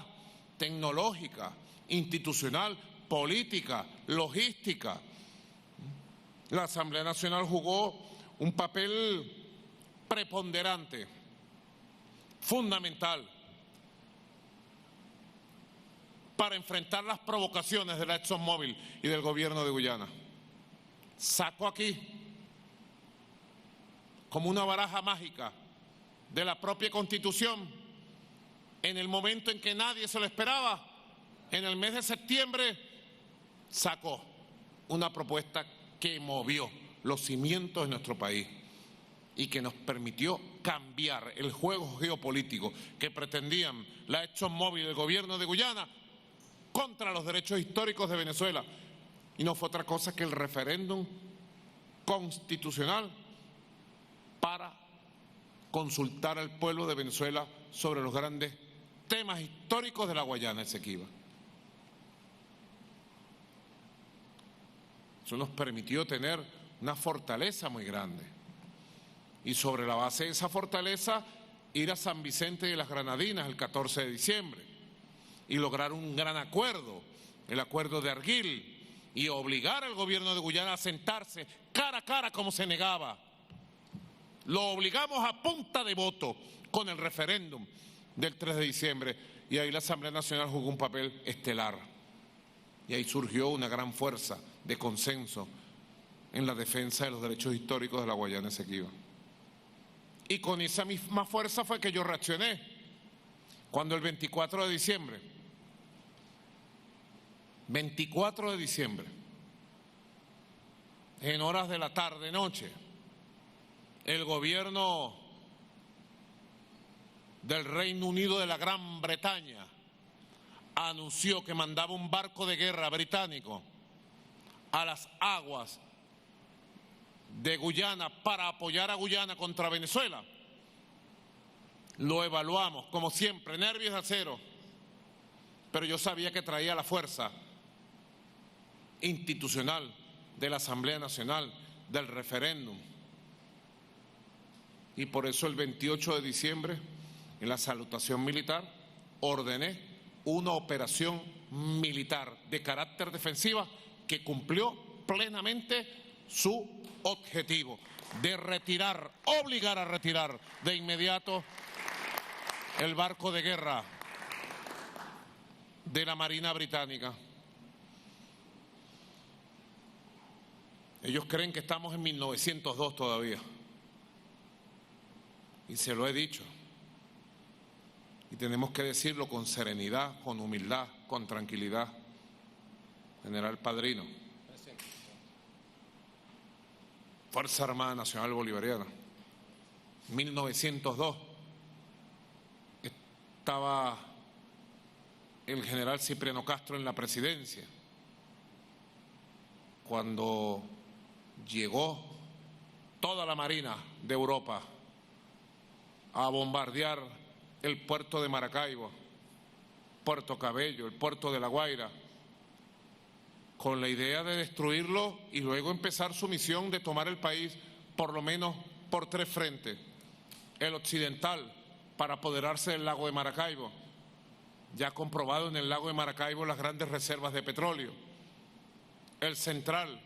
tecnológica, institucional, política, logística. La Asamblea Nacional jugó un papel preponderante, fundamental, para enfrentar las provocaciones de la ExxonMobil y del gobierno de Guyana. Sacó aquí, como una baraja mágica de la propia Constitución, en el momento en que nadie se lo esperaba, en el mes de septiembre, sacó una propuesta que movió los cimientos de nuestro país y que nos permitió cambiar el juego geopolítico que pretendían la ExxonMobil y el gobierno de Guyana contra los derechos históricos de Venezuela. Y no fue otra cosa que el referéndum constitucional para consultar al pueblo de Venezuela sobre los grandes temas históricos de la Guayana Esequiba. Eso nos permitió tener una fortaleza muy grande. Y sobre la base de esa fortaleza, ir a San Vicente de las Granadinas el 14 de diciembre y lograr un gran acuerdo, el acuerdo de Arguil, y obligar al gobierno de Guyana a sentarse cara a cara como se negaba. Lo obligamos a punta de voto con el referéndum del 3 de diciembre y ahí la Asamblea Nacional jugó un papel estelar. Y ahí surgió una gran fuerza de consenso en la defensa de los derechos históricos de la Guayana Esequiba. Y con esa misma fuerza fue que yo reaccioné cuando el 24 de diciembre, en horas de la tarde-noche, el gobierno del Reino Unido de la Gran Bretaña anunció que mandaba un barco de guerra británico a las aguas de Guyana para apoyar a Guyana contra Venezuela. Lo evaluamos, como siempre, nervios de acero, pero yo sabía que traía la fuerza institucional de la Asamblea Nacional, del referéndum. Y por eso el 28 de diciembre, en la salutación militar, ordené una operación militar de carácter defensiva que cumplió plenamente su objetivo de retirar, obligar a retirar de inmediato el barco de guerra de la Marina Británica. Ellos creen que estamos en 1902 todavía. Y se lo he dicho. Y tenemos que decirlo con serenidad, con humildad, con tranquilidad. General Padrino. Fuerza Armada Nacional Bolivariana. 1902. Estaba el general Cipriano Castro en la presidencia. Cuando llegó toda la Marina de Europa a bombardear el puerto de Maracaibo, Puerto Cabello, el puerto de La Guaira, con la idea de destruirlo y luego empezar su misión de tomar el país por lo menos por 3 frentes. El occidental, para apoderarse del lago de Maracaibo, ya comprobado en el lago de Maracaibo las grandes reservas de petróleo. El central,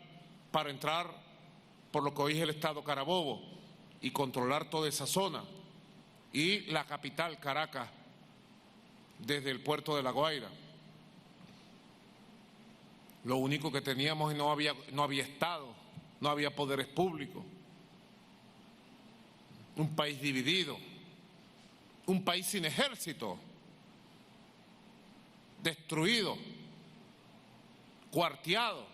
para entrar por lo que hoy es el estado Carabobo y controlar toda esa zona. Y la capital, Caracas, desde el puerto de La Guaira. Lo único que teníamos no había Estado, no había poderes públicos. Un país dividido, un país sin ejército, destruido, cuarteado.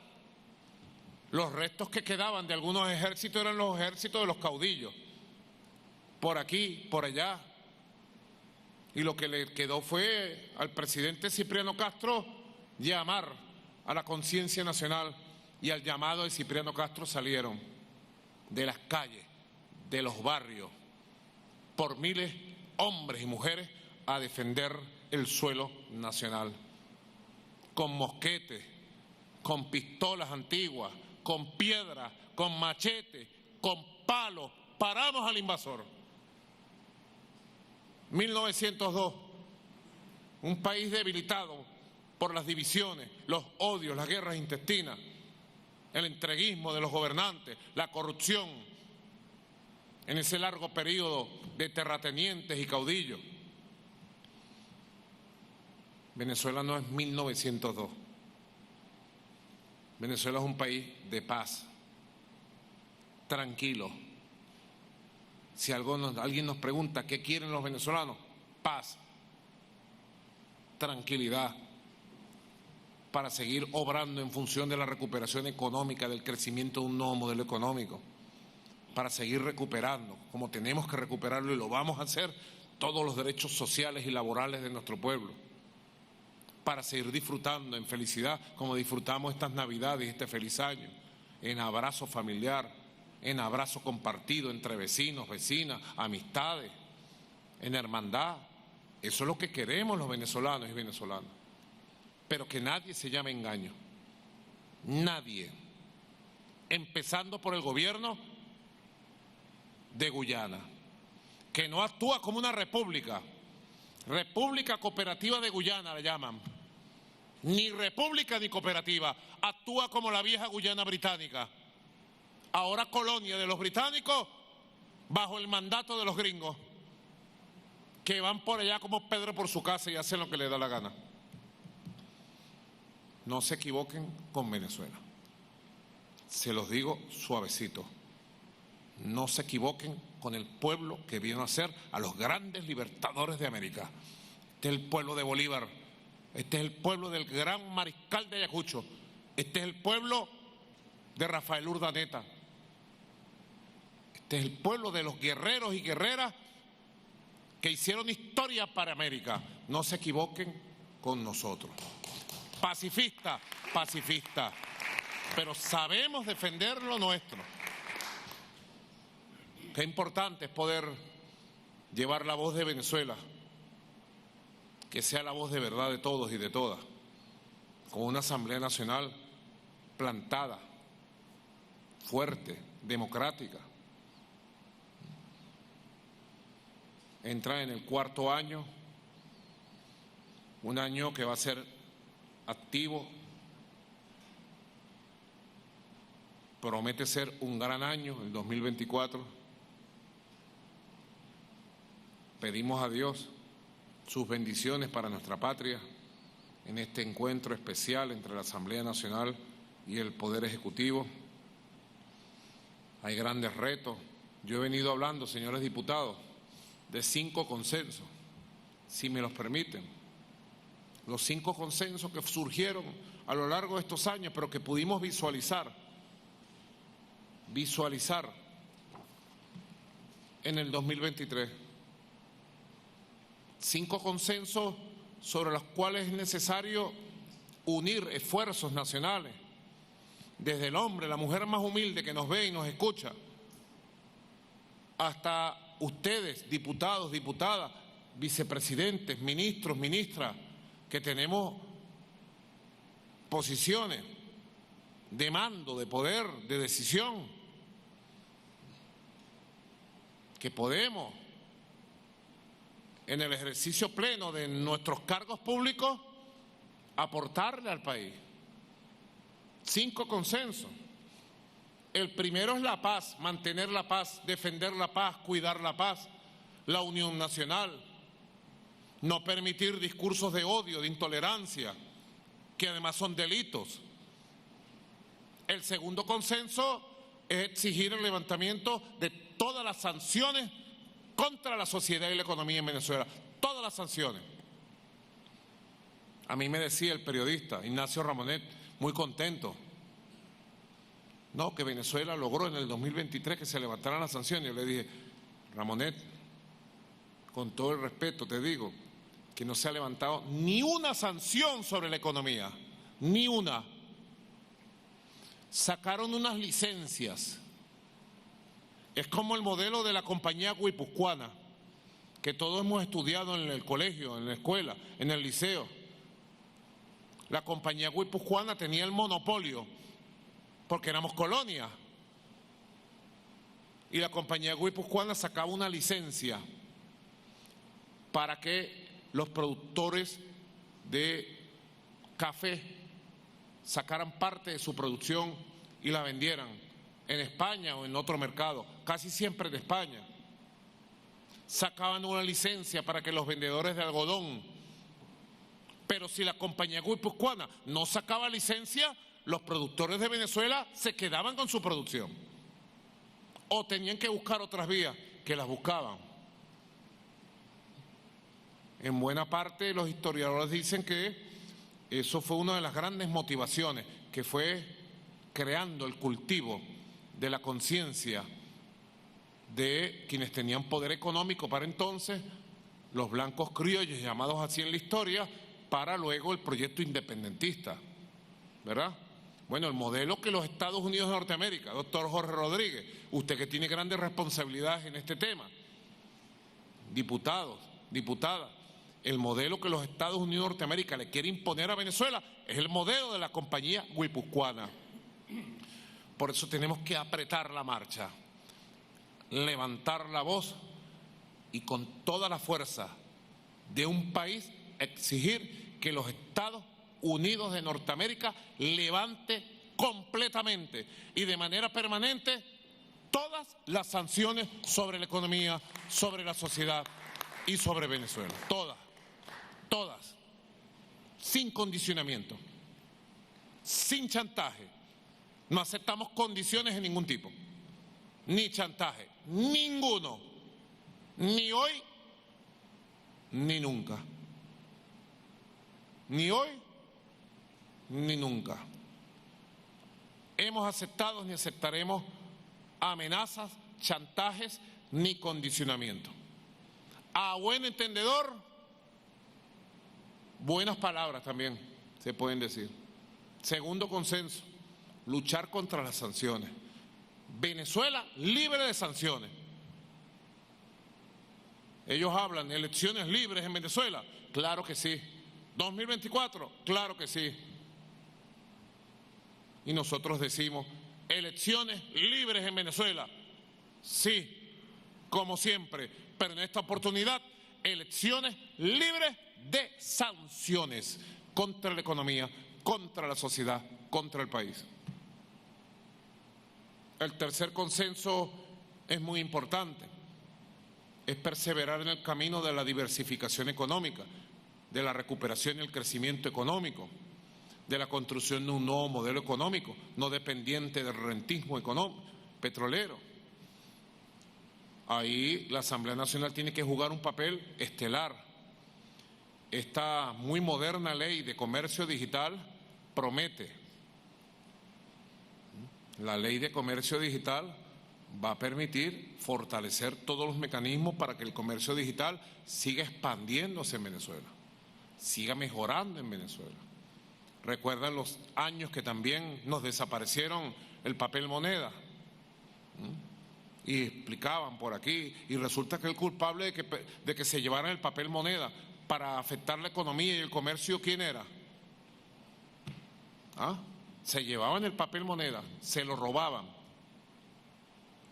Los restos que quedaban de algunos ejércitos eran los ejércitos de los caudillos, por aquí, por allá. Y lo que le quedó fue al presidente Cipriano Castro llamar a la conciencia nacional, y al llamado de Cipriano Castro salieron de las calles, de los barrios, por miles, hombres y mujeres, a defender el suelo nacional. Con mosquetes, con pistolas antiguas, con piedras, con machetes, con palos, paramos al invasor. 1902, un país debilitado por las divisiones, los odios, las guerras intestinas, el entreguismo de los gobernantes, la corrupción en ese largo periodo de terratenientes y caudillos. Venezuela no es 1902. Venezuela es un país de paz, tranquilo. Si alguien nos pregunta qué quieren los venezolanos, paz, tranquilidad, para seguir obrando en función de la recuperación económica, del crecimiento de un nuevo modelo económico. para seguir recuperando, como tenemos que recuperarlo y lo vamos a hacer, todos los derechos sociales y laborales de nuestro pueblo, para seguir disfrutando en felicidad como disfrutamos estas Navidades y este feliz año, en abrazo familiar, en abrazo compartido entre vecinos, vecinas, amistades, en hermandad. Eso es lo que queremos los venezolanos y venezolanas. Pero que nadie se llame engaño. Nadie. Empezando por el gobierno de Guyana, que no actúa como una república. República Cooperativa de Guyana le llaman. Ni república ni cooperativa. Actúa como la vieja Guyana británica. Ahora colonia de los británicos bajo el mandato de los gringos, que van por allá como Pedro por su casa y hacen lo que les da la gana. No se equivoquen con Venezuela. Se los digo suavecito. No se equivoquen con el pueblo que vino a ser a los grandes libertadores de América. Este es el pueblo de Bolívar. Este es el pueblo del gran mariscal de Ayacucho. Este es el pueblo de Rafael Urdaneta. Este es el pueblo de los guerreros y guerreras que hicieron historia para América. No se equivoquen con nosotros. Pacifista, pacifista, pero sabemos defender lo nuestro. Qué importante es poder llevar la voz de Venezuela, que sea la voz de verdad de todos y de todas, con una Asamblea Nacional plantada, fuerte, democrática. Entra en el 4º año, un año que va a ser activo, promete ser un gran año, el 2024. Pedimos a Dios sus bendiciones para nuestra patria en este encuentro especial entre la Asamblea Nacional y el Poder Ejecutivo. Hay grandes retos. Yo he venido hablando, señores diputados, de 5 consensos, si me los permiten. Los 5 consensos que surgieron a lo largo de estos años, pero que pudimos visualizar en el 2023. 5 consensos sobre los cuales es necesario unir esfuerzos nacionales, desde el hombre, la mujer más humilde que nos ve y nos escucha, hasta ustedes, diputados, diputadas, vicepresidentes, ministros, ministras, que tenemos posiciones de mando, de poder, de decisión, que podemos, en el ejercicio pleno de nuestros cargos públicos, aportarle al país. 5 consensos. El primero es la paz, mantener la paz, defender la paz, cuidar la paz, la unión nacional, no permitir discursos de odio, de intolerancia, que además son delitos. El segundo consenso es exigir el levantamiento de todas las sanciones contra la sociedad y la economía en Venezuela, todas las sanciones. A mí me decía el periodista Ignacio Ramonet, muy contento, no, que Venezuela logró en el 2023 que se levantaran las sanciones. Yo le dije, Ramonet, con todo el respeto te digo, que no se ha levantado ni una sanción sobre la economía, ni una. Sacaron unas licencias. Es como el modelo de la compañía guipuzcoana, que todos hemos estudiado en el colegio, en la escuela, en el liceo. La compañía guipuzcoana tenía el monopolio, porque éramos colonia. Y la compañía guipuzcoana sacaba una licencia para que los productores de café sacaran parte de su producción y la vendieran en España o en otro mercado, casi siempre en España. Sacaban una licencia para que los vendedores de algodón, pero si la compañía guipuzcoana no sacaba licencia, los productores de Venezuela se quedaban con su producción o tenían que buscar otras vías, que las buscaban. En buena parte los historiadores dicen que eso fue una de las grandes motivaciones, que fue creando el cultivo de la conciencia de quienes tenían poder económico para entonces, los blancos criollos llamados así en la historia, para luego el proyecto independentista, ¿verdad? Bueno, el modelo que los Estados Unidos de Norteamérica, doctor Jorge Rodríguez, usted que tiene grandes responsabilidades en este tema, diputados, diputadas, el modelo que los Estados Unidos de Norteamérica le quiere imponer a Venezuela es el modelo de la compañía guipuzcoana. Por eso tenemos que apretar la marcha, levantar la voz y con toda la fuerza de un país exigir que los Estados Unidos de Norteamérica levante completamente y de manera permanente todas las sanciones sobre la economía, sobre la sociedad y sobre Venezuela. Todas, sin condicionamiento, sin chantaje. No aceptamos condiciones de ningún tipo, ni chantaje, ninguno, ni hoy, ni nunca. Ni hoy, ni nunca. Hemos aceptado ni aceptaremos amenazas, chantajes, ni condicionamiento. A buen entendedor, buenas palabras también se pueden decir. Segundo consenso, luchar contra las sanciones. Venezuela libre de sanciones. Ellos hablan de elecciones libres en Venezuela. Claro que sí. 2024, claro que sí. Y nosotros decimos, elecciones libres en Venezuela. Sí, como siempre, pero en esta oportunidad, elecciones libres de sanciones contra la economía, contra la sociedad, contra el país. El tercer consenso es muy importante, es perseverar en el camino de la diversificación económica, de la recuperación y el crecimiento económico, de la construcción de un nuevo modelo económico, no dependiente del rentismo económico, petrolero. Ahí la Asamblea Nacional tiene que jugar un papel estelar. Esta muy moderna ley de comercio digital promete. La ley de comercio digital va a permitir fortalecer todos los mecanismos para que el comercio digital siga expandiéndose en Venezuela, siga mejorando en Venezuela. Recuerdan los años que también nos desaparecieron el papel moneda. Y explicaban por aquí, y resulta que el culpable de que se llevaran el papel moneda para afectar la economía y el comercio, ¿quién era? Se llevaban el papel moneda, se lo robaban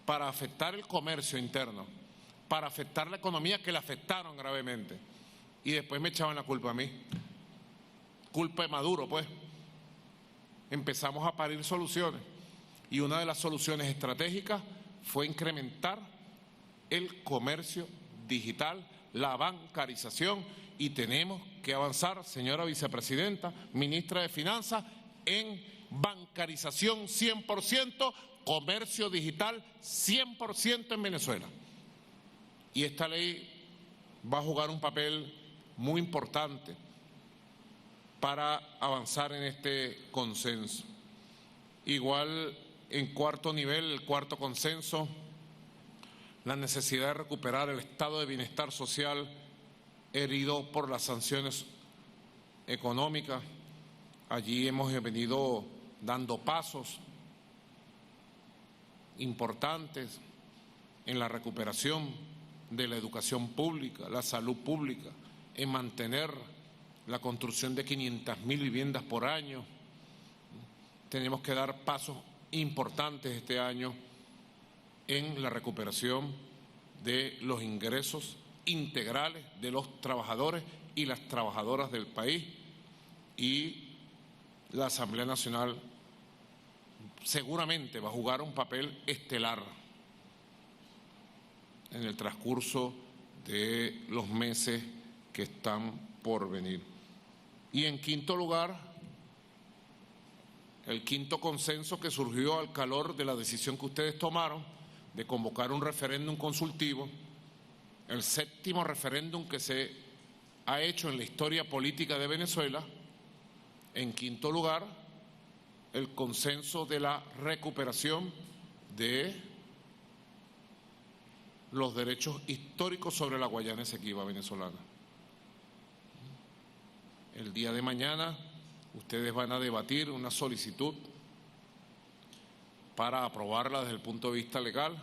para afectar el comercio interno, para afectar la economía, que la afectaron gravemente. Y después me echaban la culpa a mí. Culpa de Maduro, pues. Empezamos a parir soluciones. Y una de las soluciones estratégicas fue incrementar el comercio digital, la bancarización, y tenemos que avanzar, señora vicepresidenta, ministra de Finanzas, en bancarización 100%, comercio digital 100% en Venezuela. Y esta ley va a jugar un papel muy importante para avanzar en este consenso. Igual, en cuarto nivel, el cuarto consenso, la necesidad de recuperar el estado de bienestar social herido por las sanciones económicas. Allí hemos venido dando pasos importantes en la recuperación de la educación pública, la salud pública, en mantener la construcción de 500.000 viviendas por año. Tenemos que dar pasos importantes este año en la recuperación de los ingresos integrales de los trabajadores y las trabajadoras del país, y la Asamblea Nacional seguramente va a jugar un papel estelar en el transcurso de los meses que están por venir. Y en quinto lugar, el quinto consenso que surgió al calor de la decisión que ustedes tomaron de convocar un referéndum consultivo, el séptimo referéndum que se ha hecho en la historia política de Venezuela. En quinto lugar, el consenso de la recuperación de los derechos históricos sobre la Guayana Esequiba venezolana. El día de mañana ustedes van a debatir una solicitud para aprobarla desde el punto de vista legal,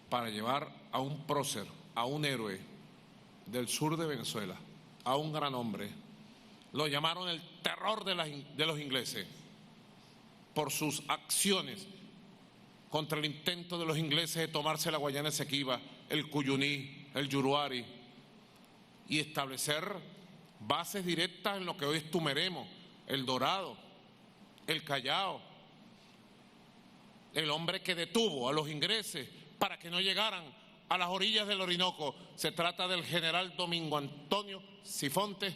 para llevar a un prócer, a un héroe del sur de Venezuela, a un gran hombre. Lo llamaron el terror de los ingleses por sus acciones contra el intento de los ingleses de tomarse la Guayana Esequiba, el Cuyuní, el Yuruari, y establecer bases directas en lo que hoy es Tumeremo, El Dorado, el Callao. El hombre que detuvo a los ingleses para que no llegaran a las orillas del Orinoco. Se trata del general Domingo Antonio Sifonte.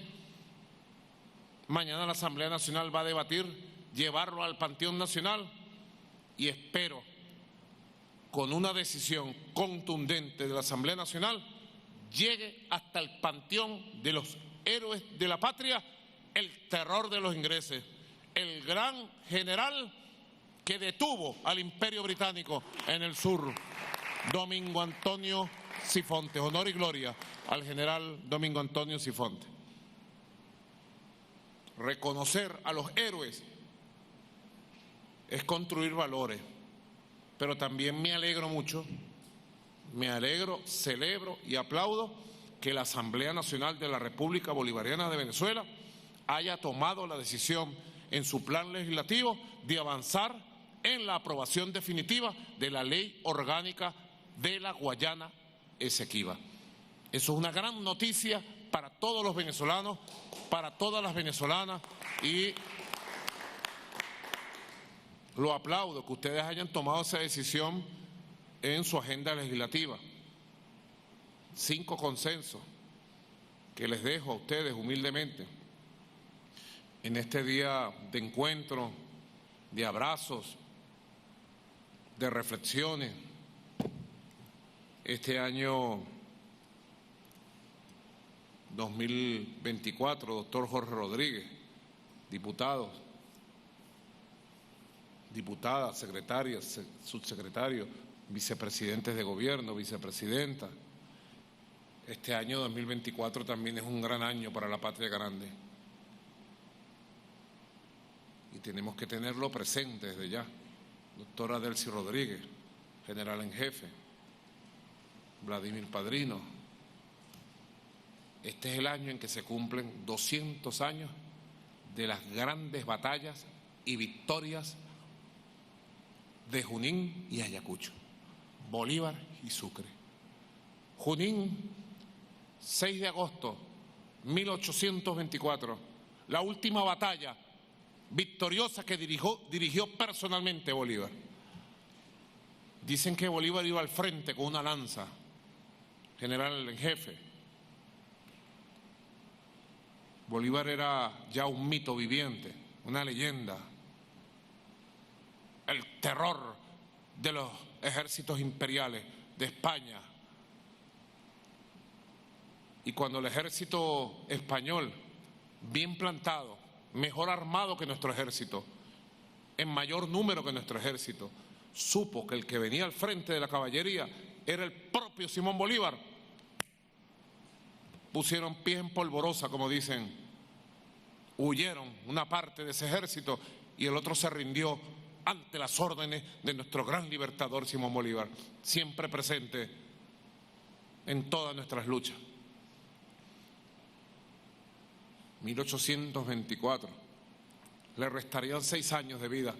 Mañana la Asamblea Nacional va a debatir, llevarlo al Panteón Nacional, y espero, con una decisión contundente de la Asamblea Nacional, llegue hasta el Panteón de los héroes de la patria, el terror de los ingleses, el gran general que detuvo al Imperio Británico en el sur, Domingo Antonio Sifonte. Honor y gloria al general Domingo Antonio Sifonte. Reconocer a los héroes es construir valores, pero también me alegro mucho, celebro y aplaudo que la Asamblea Nacional de la República Bolivariana de Venezuela haya tomado la decisión en su plan legislativo de avanzar en la aprobación definitiva de la Ley Orgánica de la Guayana Esequiba. Eso es una gran noticia para todos los venezolanos, para todas las venezolanas, y lo aplaudo que ustedes hayan tomado esa decisión en su agenda legislativa. 5 consensos que les dejo a ustedes humildemente en este día de encuentro, de abrazos, de reflexiones. Este año 2024, doctor Jorge Rodríguez, diputados, diputadas, secretarias, subsecretarios, vicepresidentes de gobierno, vicepresidenta. Este año 2024 también es un gran año para la patria grande. Y tenemos que tenerlo presente desde ya. Doctora Delcy Rodríguez, general en jefe, Vladimir Padrino. Este es el año en que se cumplen 200 años de las grandes batallas y victorias de Junín y Ayacucho, Bolívar y Sucre. Junín, 6 de agosto 1824, la última batalla victoriosa que dirigió personalmente Bolívar. Dicen que Bolívar iba al frente con una lanza, general en jefe. Bolívar era ya un mito viviente, una leyenda, el terror de los ejércitos imperiales de España. Y cuando el ejército español, bien plantado, mejor armado que nuestro ejército, en mayor número que nuestro ejército, supo que el que venía al frente de la caballería era el propio Simón Bolívar, pusieron pies en polvorosa, como dicen, huyeron una parte de ese ejército y el otro se rindió ante las órdenes de nuestro gran libertador Simón Bolívar, siempre presente en todas nuestras luchas. 1824, le restarían 6 años de vida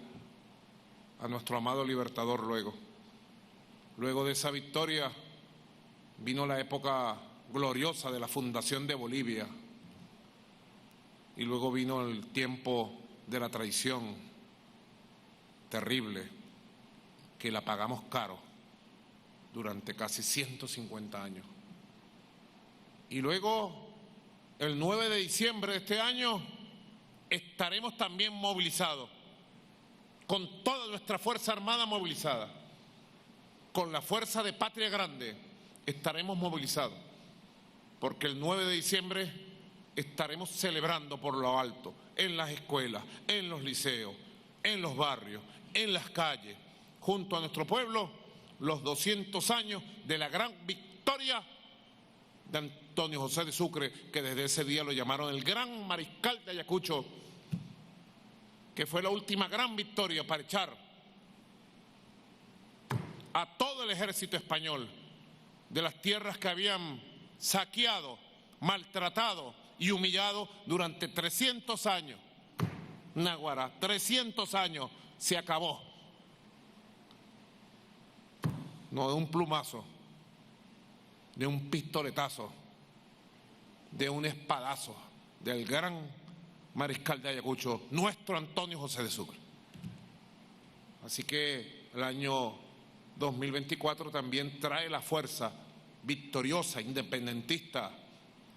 a nuestro amado libertador luego. Luego de esa victoria vino la época gloriosa de la fundación de Bolivia y luego vino el tiempo de la traición terrible que la pagamos caro durante casi 150 años. Y luego, el 9 de diciembre de este año, estaremos también movilizados, con toda nuestra Fuerza Armada movilizada, con la Fuerza de Patria Grande estaremos movilizados, porque el 9 de diciembre estaremos celebrando por lo alto, en las escuelas, en los liceos, en los barrios, en las calles, junto a nuestro pueblo, los 200 años de la gran victoria de Antonio José de Sucre, que desde ese día lo llamaron el gran mariscal de Ayacucho, que fue la última gran victoria para echar a todo el ejército español de las tierras que habían saqueado, maltratado y humillado durante 300 años. Náguara, 300 años se acabó. No de un plumazo, de un pistoletazo, de un espadazo del gran mariscal de Ayacucho, nuestro Antonio José de Sucre. Así que el año 2024 también trae la fuerza victoriosa, independentista,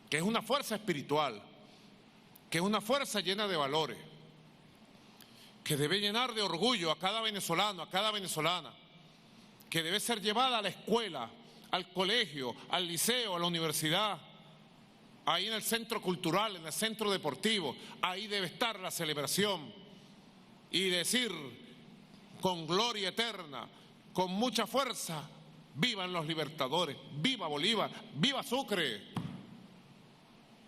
que es una fuerza espiritual, que es una fuerza llena de valores, que debe llenar de orgullo a cada venezolano, a cada venezolana, que debe ser llevada a la escuela, al colegio, al liceo, a la universidad, ahí en el centro cultural, en el centro deportivo, ahí debe estar la celebración y decir con gloria eterna, con mucha fuerza: vivan los libertadores, viva Bolívar, viva Sucre.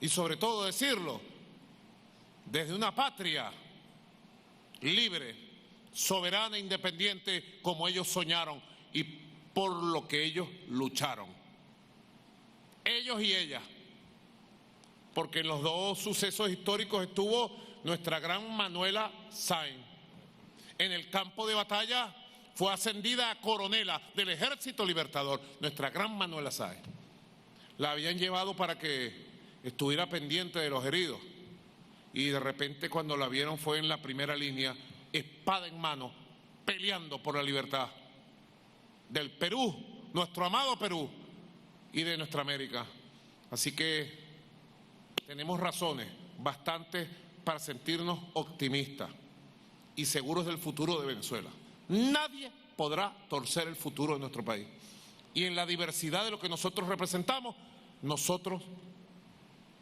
Y sobre todo decirlo desde una patria libre, soberana e independiente como ellos soñaron y por lo que ellos lucharon. Ellos y ellas. Porque en los dos sucesos históricos estuvo nuestra gran Manuela Sáenz. En el campo de batalla fue ascendida a coronela del Ejército Libertador, nuestra gran Manuela Sáenz. La habían llevado para que estuviera pendiente de los heridos. Y de repente cuando la vieron fue en la primera línea, espada en mano, peleando por la libertad del Perú, nuestro amado Perú, y de nuestra América. Así que tenemos razones bastantes para sentirnos optimistas y seguros del futuro de Venezuela. Nadie podrá torcer el futuro de nuestro país. Y en la diversidad de lo que nosotros representamos, nosotros,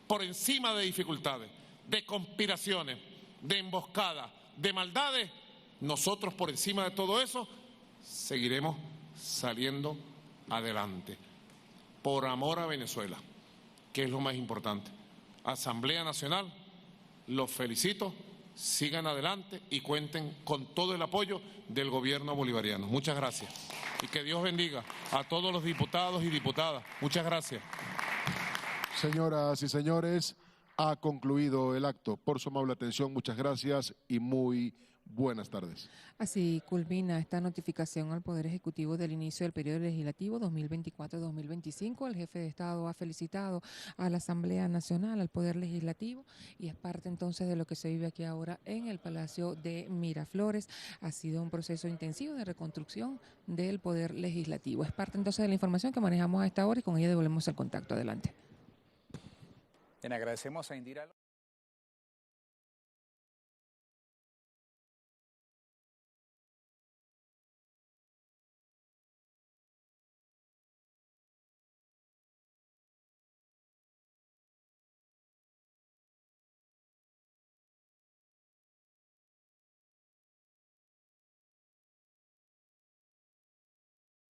por encima de dificultades, de conspiraciones, de emboscadas, de maldades, nosotros por encima de todo eso seguiremos saliendo adelante, por amor a Venezuela, que es lo más importante. Asamblea Nacional, los felicito, sigan adelante y cuenten con todo el apoyo del gobierno bolivariano. Muchas gracias y que Dios bendiga a todos los diputados y diputadas. Muchas gracias. Señoras y señores, ha concluido el acto. Por su amable atención, muchas gracias y muy buenas tardes. Así culmina esta notificación al Poder Ejecutivo del inicio del periodo legislativo 2024-2025. El jefe de Estado ha felicitado a la Asamblea Nacional, al Poder Legislativo, y es parte entonces de lo que se vive aquí ahora en el Palacio de Miraflores. Ha sido un proceso intensivo de reconstrucción del Poder Legislativo. Es parte entonces de la información que manejamos a esta hora y con ella devolvemos el contacto. Adelante. Bien, agradecemos a Indira.